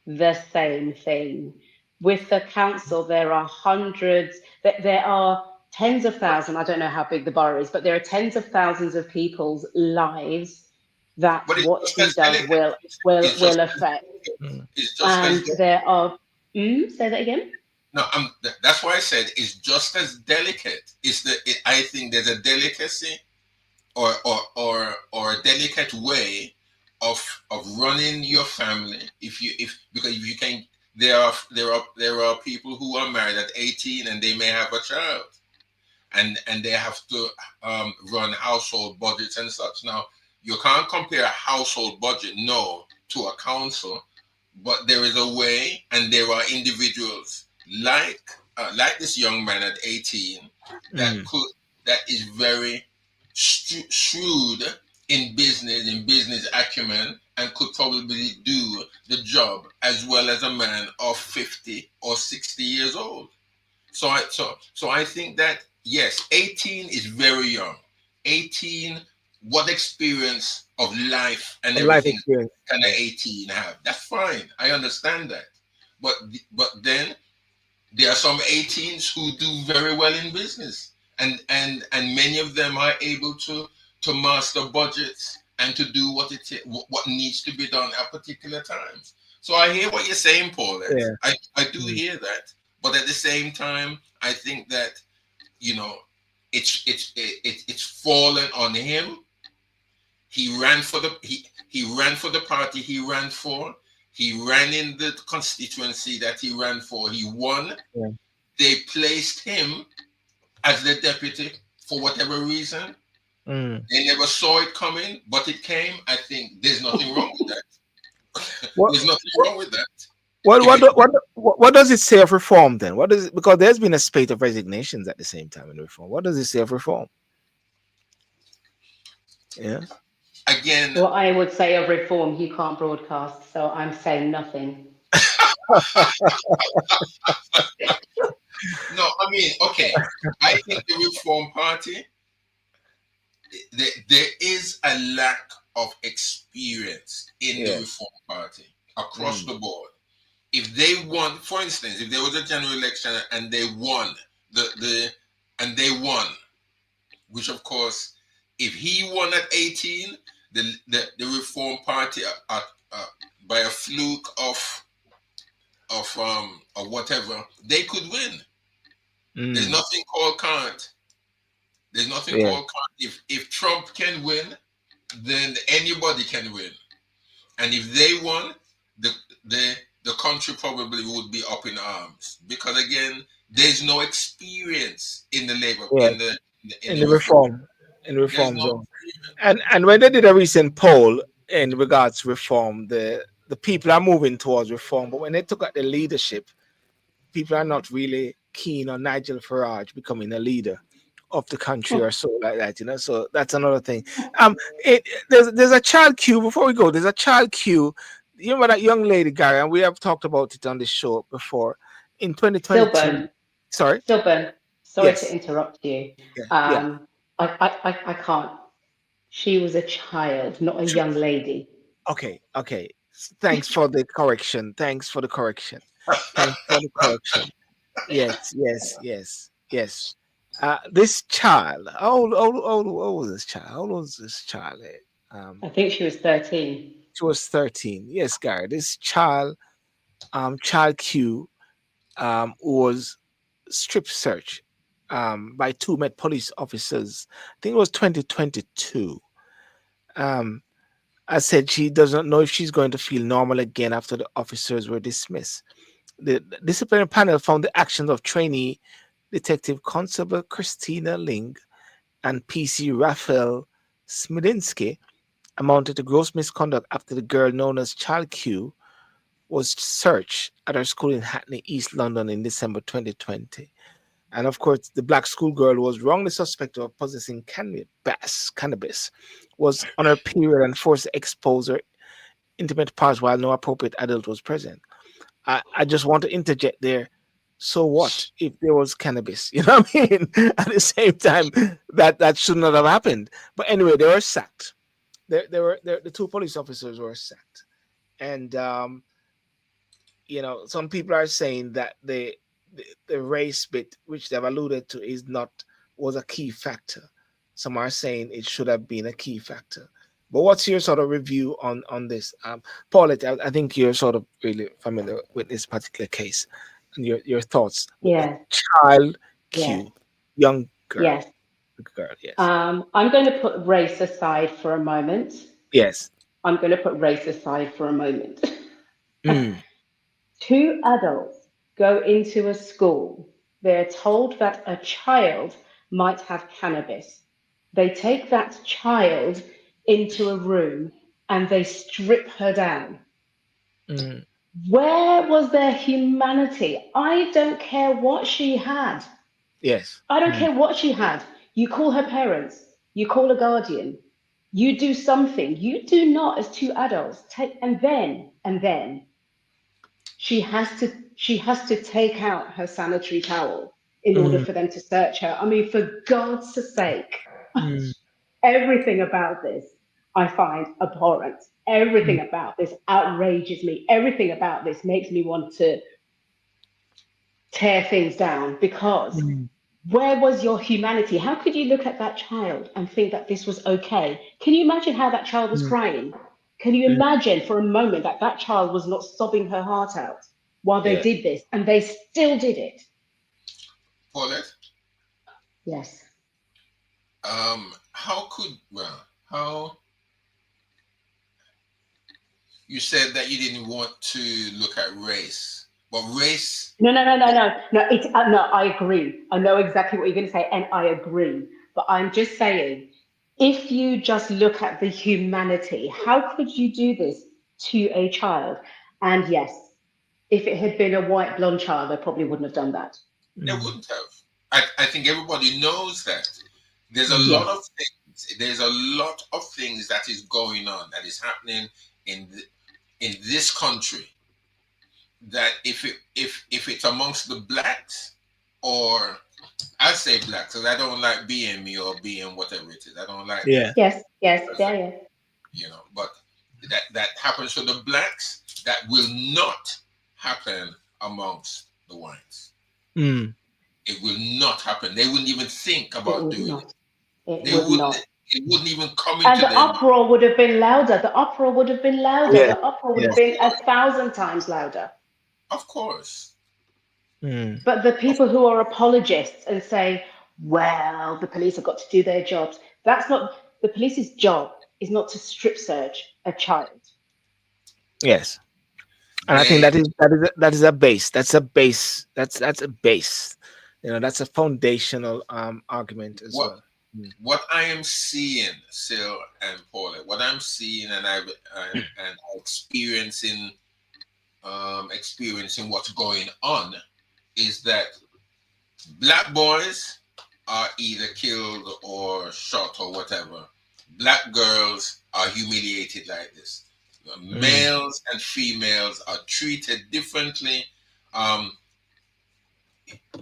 the same thing. With the council, there are hundreds. There are tens of thousands. I don't know how big the borough is, but there are tens of thousands of people's lives that But it's what just he as does delicate. It's just will as affect. Mm. it's just as And there are. Say that again. no. That's why I said it's just as delicate. I think there's a delicacy or a delicate way of running your family because if you can there are people who are married at 18 and they may have a child and they have to run household budgets and such. Now you can't compare a household budget no to a council, but there is a way and there are individuals like this young man at 18 that Mm. could that is very shrewd in business acumen and could probably do the job as well as a man of 50 or 60 years old. So I think that yes, 18 is very young. 18, what experience of life and Of life everything experience. can an Yeah. 18 have? That's fine. I understand that. But then there are some 18s who do very well in business, and many of them are able to master budgets and to do what needs to be done at particular times. So I hear what you're saying, Paulette. Yeah. I do Mm. hear that, but at the same time, I think that you know it's fallen on him. He ran for the party he ran for. He ran in the constituency that he ran for. He won. Yeah. They placed him as the deputy for whatever reason. Mm. They never saw it coming, but it came. I think there's nothing wrong with that. What, There's nothing what, wrong with that. what, If what, it what does it say of reform then? What does it, because there's been a spate of resignations at the same time in reform. What does it say of reform? Yeah. again, What I would say of reform, you can't broadcast, so I'm saying nothing. no, I mean, okay. I think the Reform Party, there is a lack of experience in the Yeah. Reform Party across Mm. the board. If they won, for instance, if there was a general election and they won the and they won, which of course, if he won at 18, the Reform Party uh, by a fluke of whatever, they could win. There's Mm. nothing called can't. There's nothing Yeah. called can't. If Trump can win, then anybody can win. And if they won, the the the country probably would be up in arms because again, there's no experience in the labor Yeah. in In the the reform. There's reform no zone. And when they did a recent poll in regards to reform, the people are moving towards reform, but when they took out the leadership, people are not really keen on Nigel Farage becoming a leader of the country or so like that, you know. So that's another thing. There's a child queue before we go. There's a child queue. You remember that young lady, Gary, and we have talked about it on this show before. In 2022, Silburn, sorry, Silburn, sorry to yes, interrupt you. yeah, yeah. Um, I can't. She was a child, not a young lady. Okay, okay. Thanks for the correction. Thanks for the correction. Thanks for the correction. Yes, yes, yes, yes. This child, how old was this child? How old was this child? I think she was 13. She was 13. Yes, Gary. This child, child Q, was strip search by two Met police officers. I think it was 2022. Um, I said she does not know if she's going to feel normal again after the officers were dismissed. The disciplinary panel found the actions of trainee Detective Constable Christina Ling and PC Raphael Smidinsky amounted to gross misconduct after the girl known as Child Q was searched at her school in Hackney, East London in December 2020. And of course, the black schoolgirl who was wrongly suspected of possessing cannabis, was on her period and forced to expose her intimate parts while no appropriate adult was present. I just want to interject there. So what if there was cannabis? You know what I mean? At the same time, that should not have happened. But anyway, they were sacked. The two police officers were sacked, and some people are saying that the race bit, which they've alluded to, was a key factor. Some are saying it should have been a key factor. But what's your sort of review on this, Paulette? I think you're sort of really familiar with this particular case, and your thoughts. Yes, Child yes, Q, young yes. girl, yes, I'm going to put race aside for a moment. yes, I'm going to put race aside for a moment. mm, Two adults go into a school. They're told that a child might have cannabis. They take that child into a room and they strip her down. mm, Where was their humanity? I don't care what she had. yes, I don't mm, care what she had. You call her parents, you call a guardian, you do something. You do not, as two adults, take and then she has to take out her sanitary towel in order mm, for them to search her. I mean, for God's sake, mm, everything about this I find abhorrent. mm, Everything about this outrages me. Everything about this makes me want to tear things down because mm, where was your humanity? How could you look at that child and think that this was okay? Can you imagine how that child was mm. crying? Can you Mm. imagine for a moment that that child was not sobbing her heart out while they Yeah. did this, and they still did it? Paulette, Yes. how could, how, you said that you didn't want to look at race, but race, No, no, no, no, no, no. It's no. I agree. I know exactly what you're going to say, and I agree. But I'm just saying, if you just look at the humanity, how could you do this to a child? And yes, if it had been a white blonde child, I probably wouldn't have done that. they Mm. wouldn't have. I think everybody knows that. There's a Mm. lot of Yes. things. There's a lot of things that is going on, that is happening in in this country, that if it's amongst the blacks, or I say blacks because I don't like being me or being whatever it is. I don't like that. Yeah. Yes. Yes. Because, Yeah. Yeah. but that happens to the blacks, that will not happen amongst the whites. Mm. It will not happen. They wouldn't even think It about would doing it. not. It They would wouldn't. not. It wouldn't even come And into the them. uproar would have been louder. The uproar would have been louder. Yeah. The uproar would have Yes. Of been a course, thousand times louder. of course. Mm. But the Of, people who are apologists and say, well, the police have got to do their jobs, that's not the police's job, is not to strip search a child. Yes. And I think they that is a base. That's a base. That's a base. That's a foundational argument as what well. Mm. what I am seeing, Sil and Paula, what I'm seeing, and experiencing, experiencing what's going on, is that black boys are either killed or shot or whatever. Black girls are humiliated like this. Mm. Males and females are treated differently, um,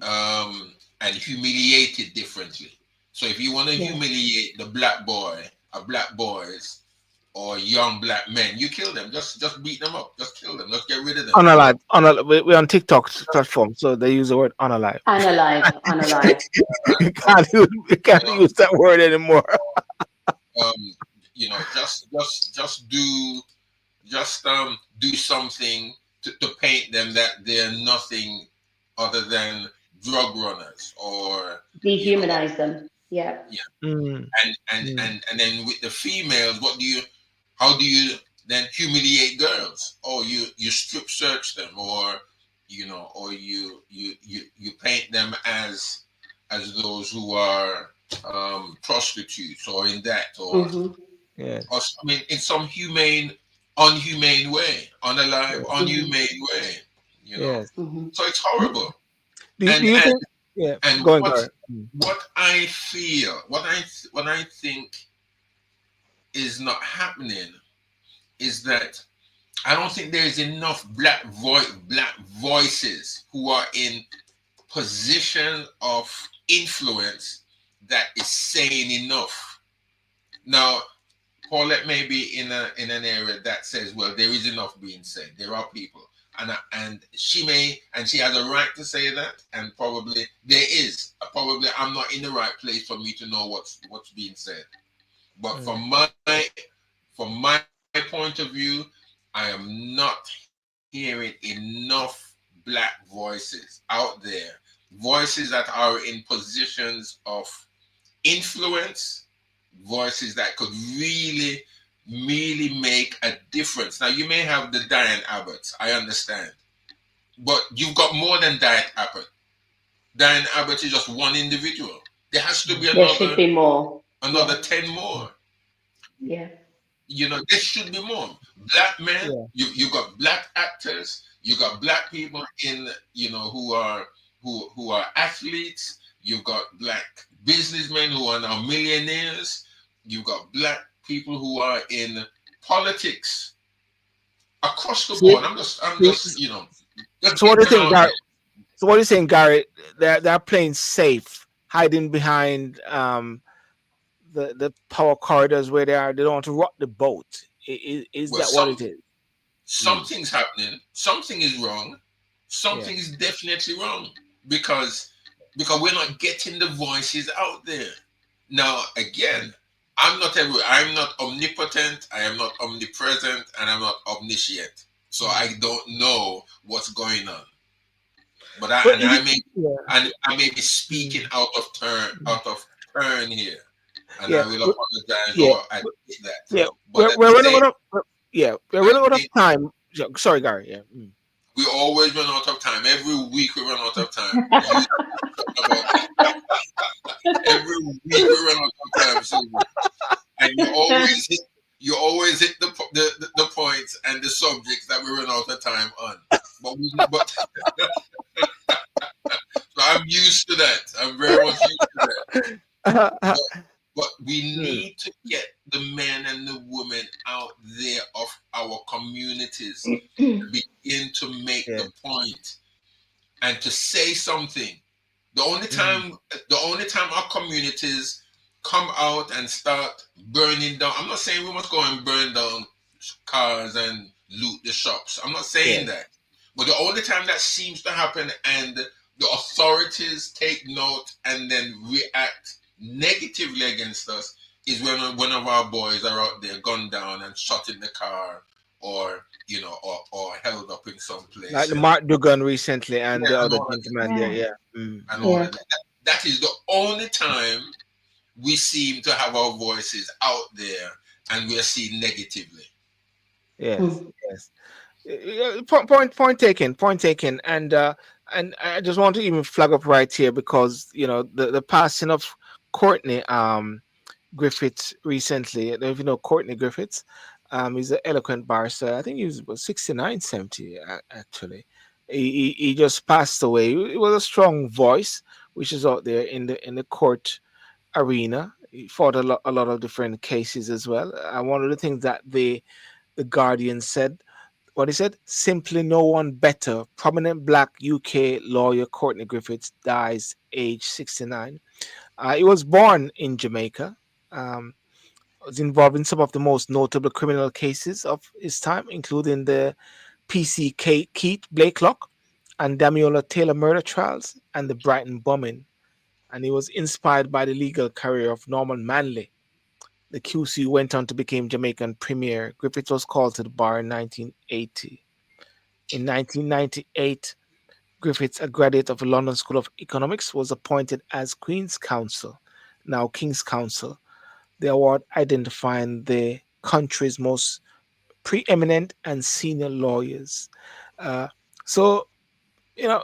and humiliated differently. So if you want to Yes. humiliate the black boy, or black boys, or young black men, you kill them. Just beat them up. Just kill them. Just get rid of them. Unalive. We're on TikTok platform, so they use the word unalive. Unalive, unalive. You can't use that word anymore. Um, just do something to paint them that they're nothing other than drug runners, or Dehumanize them. Yeah. yeah. Mm. Mm. And then with the females, how do you then humiliate girls? Oh, you strip search them, or you paint them as those who are prostitutes, or in that, Mm-hmm. or Yes. I mean, in some unhumane way, unalive, Yes. Mm-hmm. unhumane way, Yes. Mm-hmm. So it's horrible. Do And you and think? Yeah. and Go on, what Gary. Mm. what I feel, what I think is not happening, is that I don't think there is enough black voices who are in position of influence that is saying enough. Now, Paulette may be in an area that says, well, there is enough being said. There are people, and she has a right to say that, and probably there is. Probably I'm not in the right place for me to know what's being said. But Mm. from my point of view, I am not hearing enough black voices out there, voices that are in positions of influence, voices that could really make a difference. Now, you may have the Diane Abbotts, I understand, but you've got more than Diane Abbott. Diane Abbott is just one individual. There has to be There should be more. another Yeah. 10 more. Yeah. There should be more. Black men, Yeah. you got black actors, you got black people in, who are athletes, you've got black businessmen who are now millionaires, you've got black people who are in politics across the See, board. I'm see, just, just so what get do you them think, out Gary? there. So what are you saying, Gary? They're playing safe, hiding behind the power corridors where they are. They don't want to rock the boat. Is Well, that what it is? Mm. something's happening. Something is wrong. Yeah. Something is definitely wrong, because we're not getting the voices out there. Now, again, I'm not everywhere. I'm not omnipotent. I am not omnipresent, and I'm not omniscient. So I don't know what's going on. But I But and I may yeah, and I may be speaking mm, mm, out of turn here, and yeah, I will apologize yeah, or admit that. yeah. But at the We're running same, out of yeah, we're at running out the of same, time. Sorry, Gary. Yeah. we always run out of time. Every week we run out of time. You talk about every week we run out of time, Sylvia. And you always hit the points and the subjects that we run out of time on. But so I'm used to that. I'm very much used to that. But but we Mm, need to get the men and the women out there of our communities to begin to make the yeah. point and to say something. The only Mm, time the only time our communities come out and start burning down. I'm not saying we must go and burn down cars and loot the shops. I'm not saying yeah. that. But the only time that seems to happen and the authorities take note and then react negatively against us is when one of our boys are out there gunned down and shot in the car or or held up in some Like place the and Mark Dugan recently and yeah, the and other all of that gentleman there. Yeah, Yeah. Mm, and mm. all yeah. of that. That is the only time we seem to have our voices out there and we are seen negatively. Yes. Mm. Yes. Point taken. Point taken. And I just want to even flag up right here because the passing of Courtney Griffiths recently. I don't know if you know Courtney Griffiths. He's an eloquent barrister. I think he was about 69, 70 actually. He just passed away. He was a strong voice, which is out there in the court arena. He fought a lot of different cases as well. One of the things that the Guardian said, what he said, simply no one better. Prominent black UK lawyer Courtney Griffiths dies age 69. He was born in Jamaica. Was involved in some of the most notable criminal cases of his time, including the PCK Keith Blakelock and Damiola Taylor murder trials and the Brighton bombing. And he was inspired by the legal career of Norman Manley. The QC went on to become Jamaican premier. Griffith was called to the bar in 1980. In 1998, Griffiths, a graduate of the London School of Economics, was appointed as Queen's Counsel, now King's Counsel, the award identifying the country's most preeminent and senior lawyers. Uh, so, you know,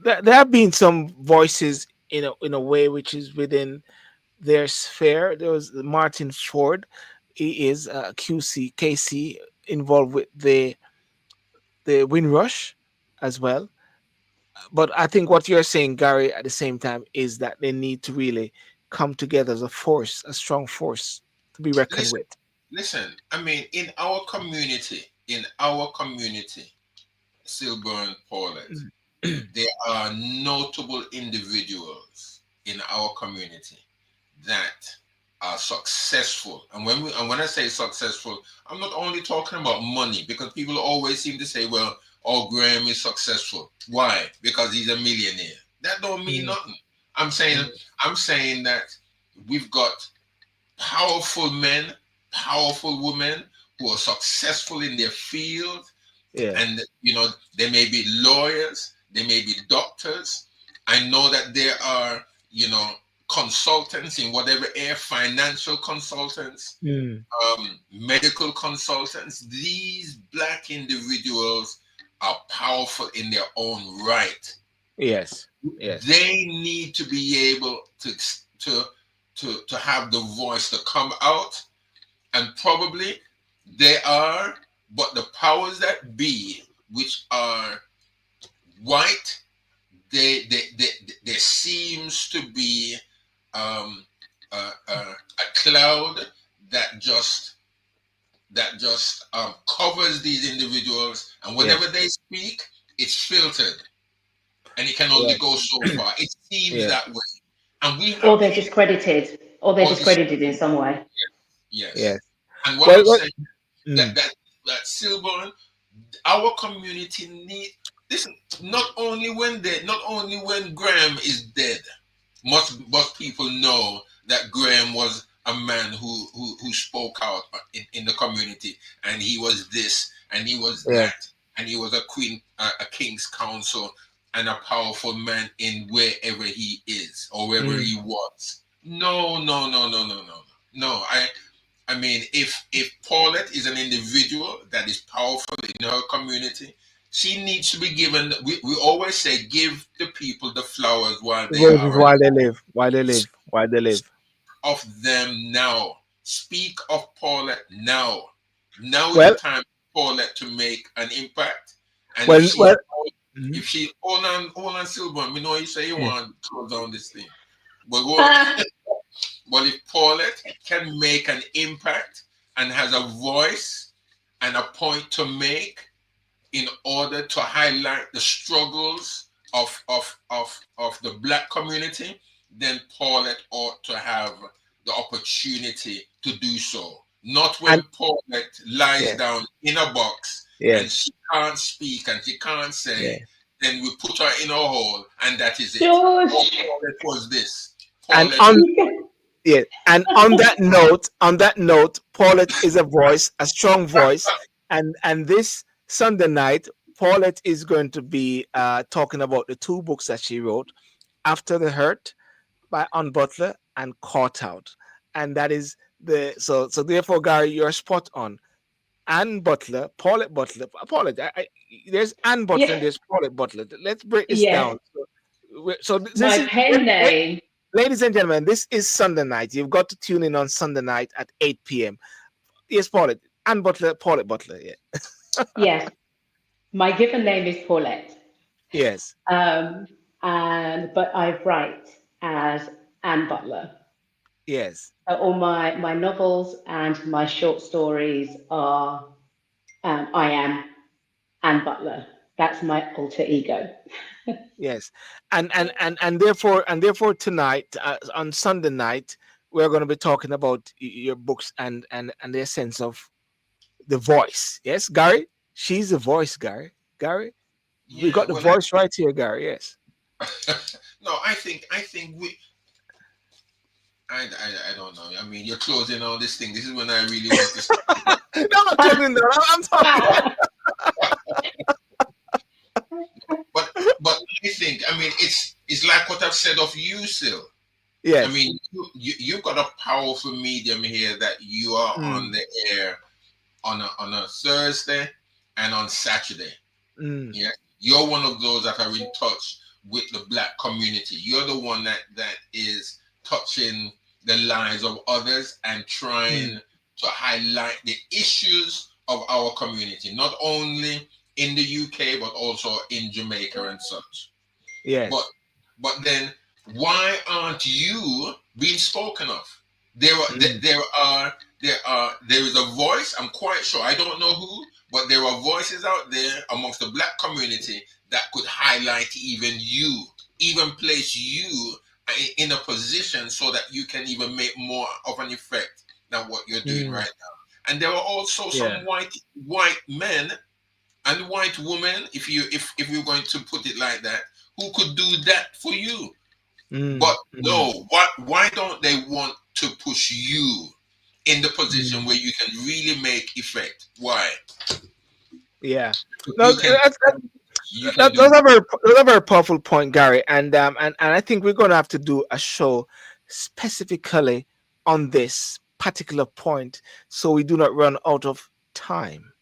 there have been some voices in a way which is within their sphere. There was Martin Ford. He is QC involved with the Windrush as well. But I think what you're saying, Gary, at the same time, is that they need to really come together as a force, a strong force to be reckoned Listen, with. listen. I mean, in our community, Silburn Paulette, there are notable individuals in our community that are successful. And when I say successful, I'm not only talking about money because people always seem to say, "Well, oh, Graham is successful. Why? Because he's a millionaire." That don't mean Mm, nothing. I'm saying mm, I'm saying that we've got powerful men, powerful women who are successful in their field, yeah. and they may be lawyers, they may be doctors. I know that there are consultants in whatever area, financial consultants, Mm, medical consultants. These black individuals are powerful in their own right. yes. Yes. They need to be able to to have the voice to come out, and probably they are, but the powers that be, which are white, there seems to be um, a cloud that just covers these individuals, and whenever Yes. they speak, it's filtered, and it can only Yes. go so far. It seems Yes. that way, and we Or have they're people. discredited, or they're Or this, discredited in some way. yes, Yes. and what Well. I'm saying that Mm, Silburn, our community need listen. Not only when Graham is dead, must people know that Graham was a man who spoke out in the community, and he was this and he was Yes. that, and he was a queen, a king's counsel, and a powerful man in wherever he is or wherever Mm. he was. No, no, no, no, no, no, no. No, I mean, if Paulette is an individual that is powerful in her community, she needs to be given. We always say, give the people the flowers while they are Roses alive. while they live, while they live, while they live. Of them now. Speak of Paulette now. Now is the Well, time for Paulette to make an impact. And well, well. Mhm. if she hold on, Silver, we know you say you Yeah. want to close down this thing, but Ah, well, if Paulette can make an impact and has a voice and a point to make in order to highlight the struggles of the black community, then Paulette ought to have the opportunity to do so. Not And when Paulette lies yes, down in a box and yes, she can't speak and she can't yeah. say, then we put her in a hole and that is it. Oh, George. Paulette was this. And Paulette on yeah, and on that note, Paulette is a voice, a strong voice, and this Sunday night, Paulette is going to be talking about the two books that she wrote, After the Hurt by Ann Butler and Caught Out, and that is so therefore, Gary, you're spot on. Ann Butler, Paulette Butler, Paulette. There's Ann Butler and Yeah, there's Paulette Butler. Let's break this yes. down. So this My is pen name. ladies and gentlemen, this is Sunday night. You've got to tune in on Sunday night at 8 p.m. Yes, Paulette. Ann Butler, Paulette Butler. Yeah. Yes, my given name is Paulette. Yes. Um, and but I write as Anne Butler. Yes. All my novels and my short stories are I am Anne Butler. That's my alter ego. Yes. And therefore tonight on Sunday night we're going to be talking about your books and their sense of the voice. Yes, Gary. She's the voice, Gary. Gary. We yeah, got the well voice right here, Gary. Yes. no, I think we I don't know. I mean, you're closing all this thing. This is when I really want to. No, I'm not talking. No, I'm talking. But I think, I mean, it's like what I've said of you, Sil. I Yes. mean, you've got a powerful medium here that you are on Mm, the air on a Thursday and on Saturday. mm, Yeah, you're one of those that are in touch with the black community. You're the one that is touching the lives of others and trying mm. to highlight the issues of our community, not only in the UK but also in Jamaica and such. But Yes. but then why aren't you being spoken of? There are Mm, there is a voice. I'm quite sure. I don't know who, but there are voices out there amongst the black community that could highlight even you, even place you in a position so that you can even make more of an effect than what you're doing mm. right now. And there are also Yeah. some white men and white women, if you're going to put it like that, who could do that for you. Mm, But mm, no, why don't they want to push you in the position mm. where you can really make effect? Why? Yeah. No, You can you can that, do those are very powerful point, Gary. And I think we're gonna have to do a show specifically on this particular point so we do not run out of time.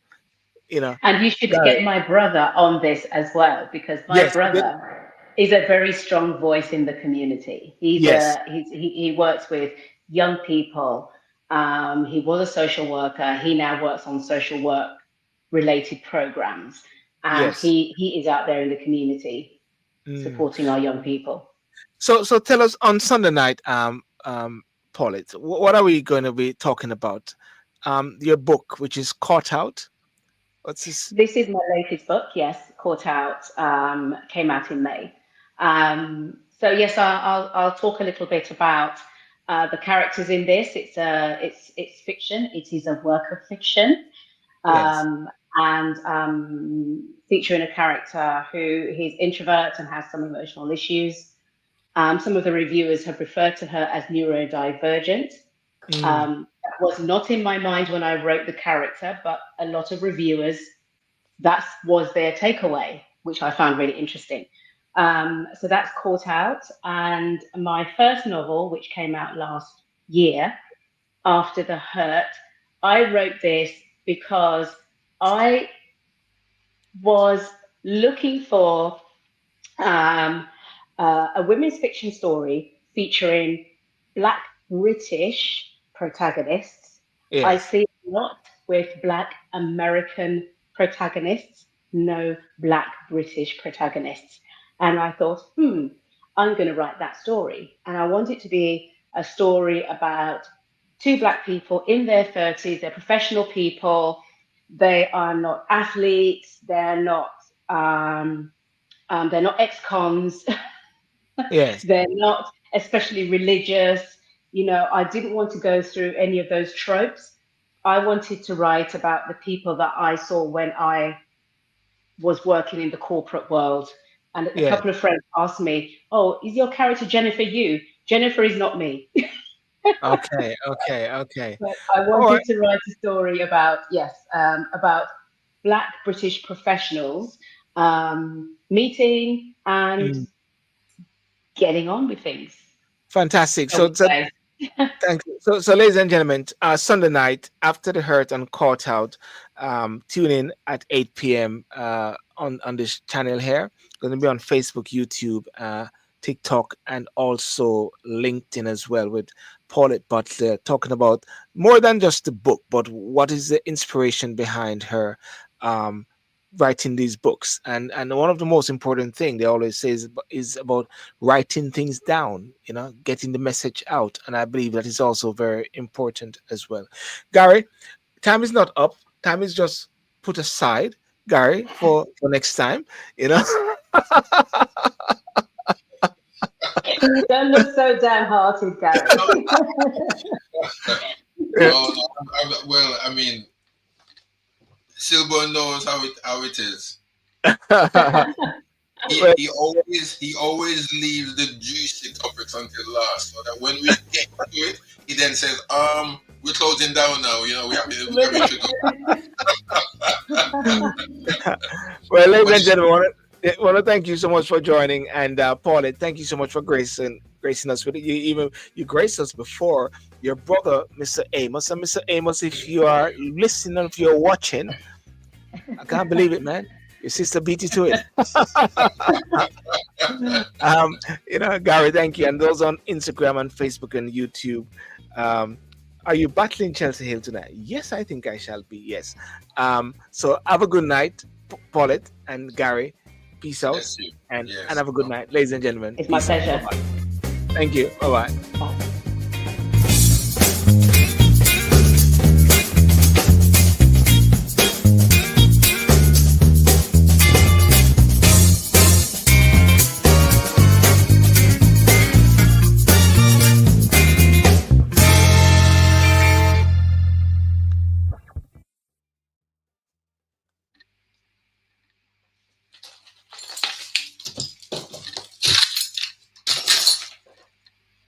You know, And you should Gary. get my brother on this as well, because my Yes. brother is a very strong voice in the community. Yes. He works with young people. He was a social worker. He now works on social work related programs, and Yes. he is out there in the community Mm. supporting our young people. So tell us on Sunday night, Paulette, what are we going to be talking about? Your book, which is Caught Out. What's this? This is my latest book, yes, Caught Out, came out in May. So yes, I'll talk a little bit about the characters in this. It's fiction. It is a work of fiction, Yes. and featuring a character who he's introvert and has some emotional issues. Some of the reviewers have referred to her as neurodivergent. That was not in my mind when I wrote the character, but a lot of reviewers, that was their takeaway, which I found really interesting. So that's Caught Out. And my first novel, which came out last year, After the Hurt, I wrote this because I was looking for um, a women's fiction story featuring Black British protagonists. I Yes. see a lot with Black American protagonists, no Black British protagonists. And I thought, I'm going to write that story. And I want it to be a story about two Black people in their 30s. They're professional people. They are not athletes. Um, they're not ex-cons. Yes. They're not especially religious. I didn't want to go through any of those tropes. I wanted to write about the people that I saw when I was working in the corporate world. And a Yes. couple of friends asked me, "Oh, is your character Jennifer you?" Jennifer is not me. Okay. Okay. Okay. But I All right. wanted to write a story about, yes, about Black British professionals meeting and Mm. getting on with things. Fantastic. Shall we So say? thank you. So, ladies and gentlemen, Sunday night after the hurt and caught out, tune in at 8 p.m. On this channel here. Going to be on Facebook, YouTube, TikTok, and also LinkedIn as well with Paulette Butler talking about more than just the book, but what is the inspiration behind her um, writing these books. And one of the most important thing they always say is about writing things down, getting the message out. And I believe that is also very important as well. Gary, time is not up. Time is just put aside, Gary, for next time, you know. Don't look so downhearted, Gary. No, no, well, I mean, Silbo knows how it is. He always leaves the juicy topics until last, so that when we get to it, he then says, we're closing down now. We have to Well, ladies But and gentlemen, I want to thank you so much for joining, and Paulette, thank you so much for gracing us with it. You graced us before your brother, Mr. Amos, and Mr. Amos, if you are listening, if you're watching, I can't believe it, man. Your sister beat you to it. Gary, thank you, and those on Instagram and Facebook and YouTube. Um, are you battling Chelsea Hill tonight? Yes, I think I shall be. Yes. So have a good night, Paulette and Gary. Peace out, Bless you. and Yes. have a good night, ladies and gentlemen. It's my Peace out. pleasure. Bye-bye. Thank you. Bye bye. Bye.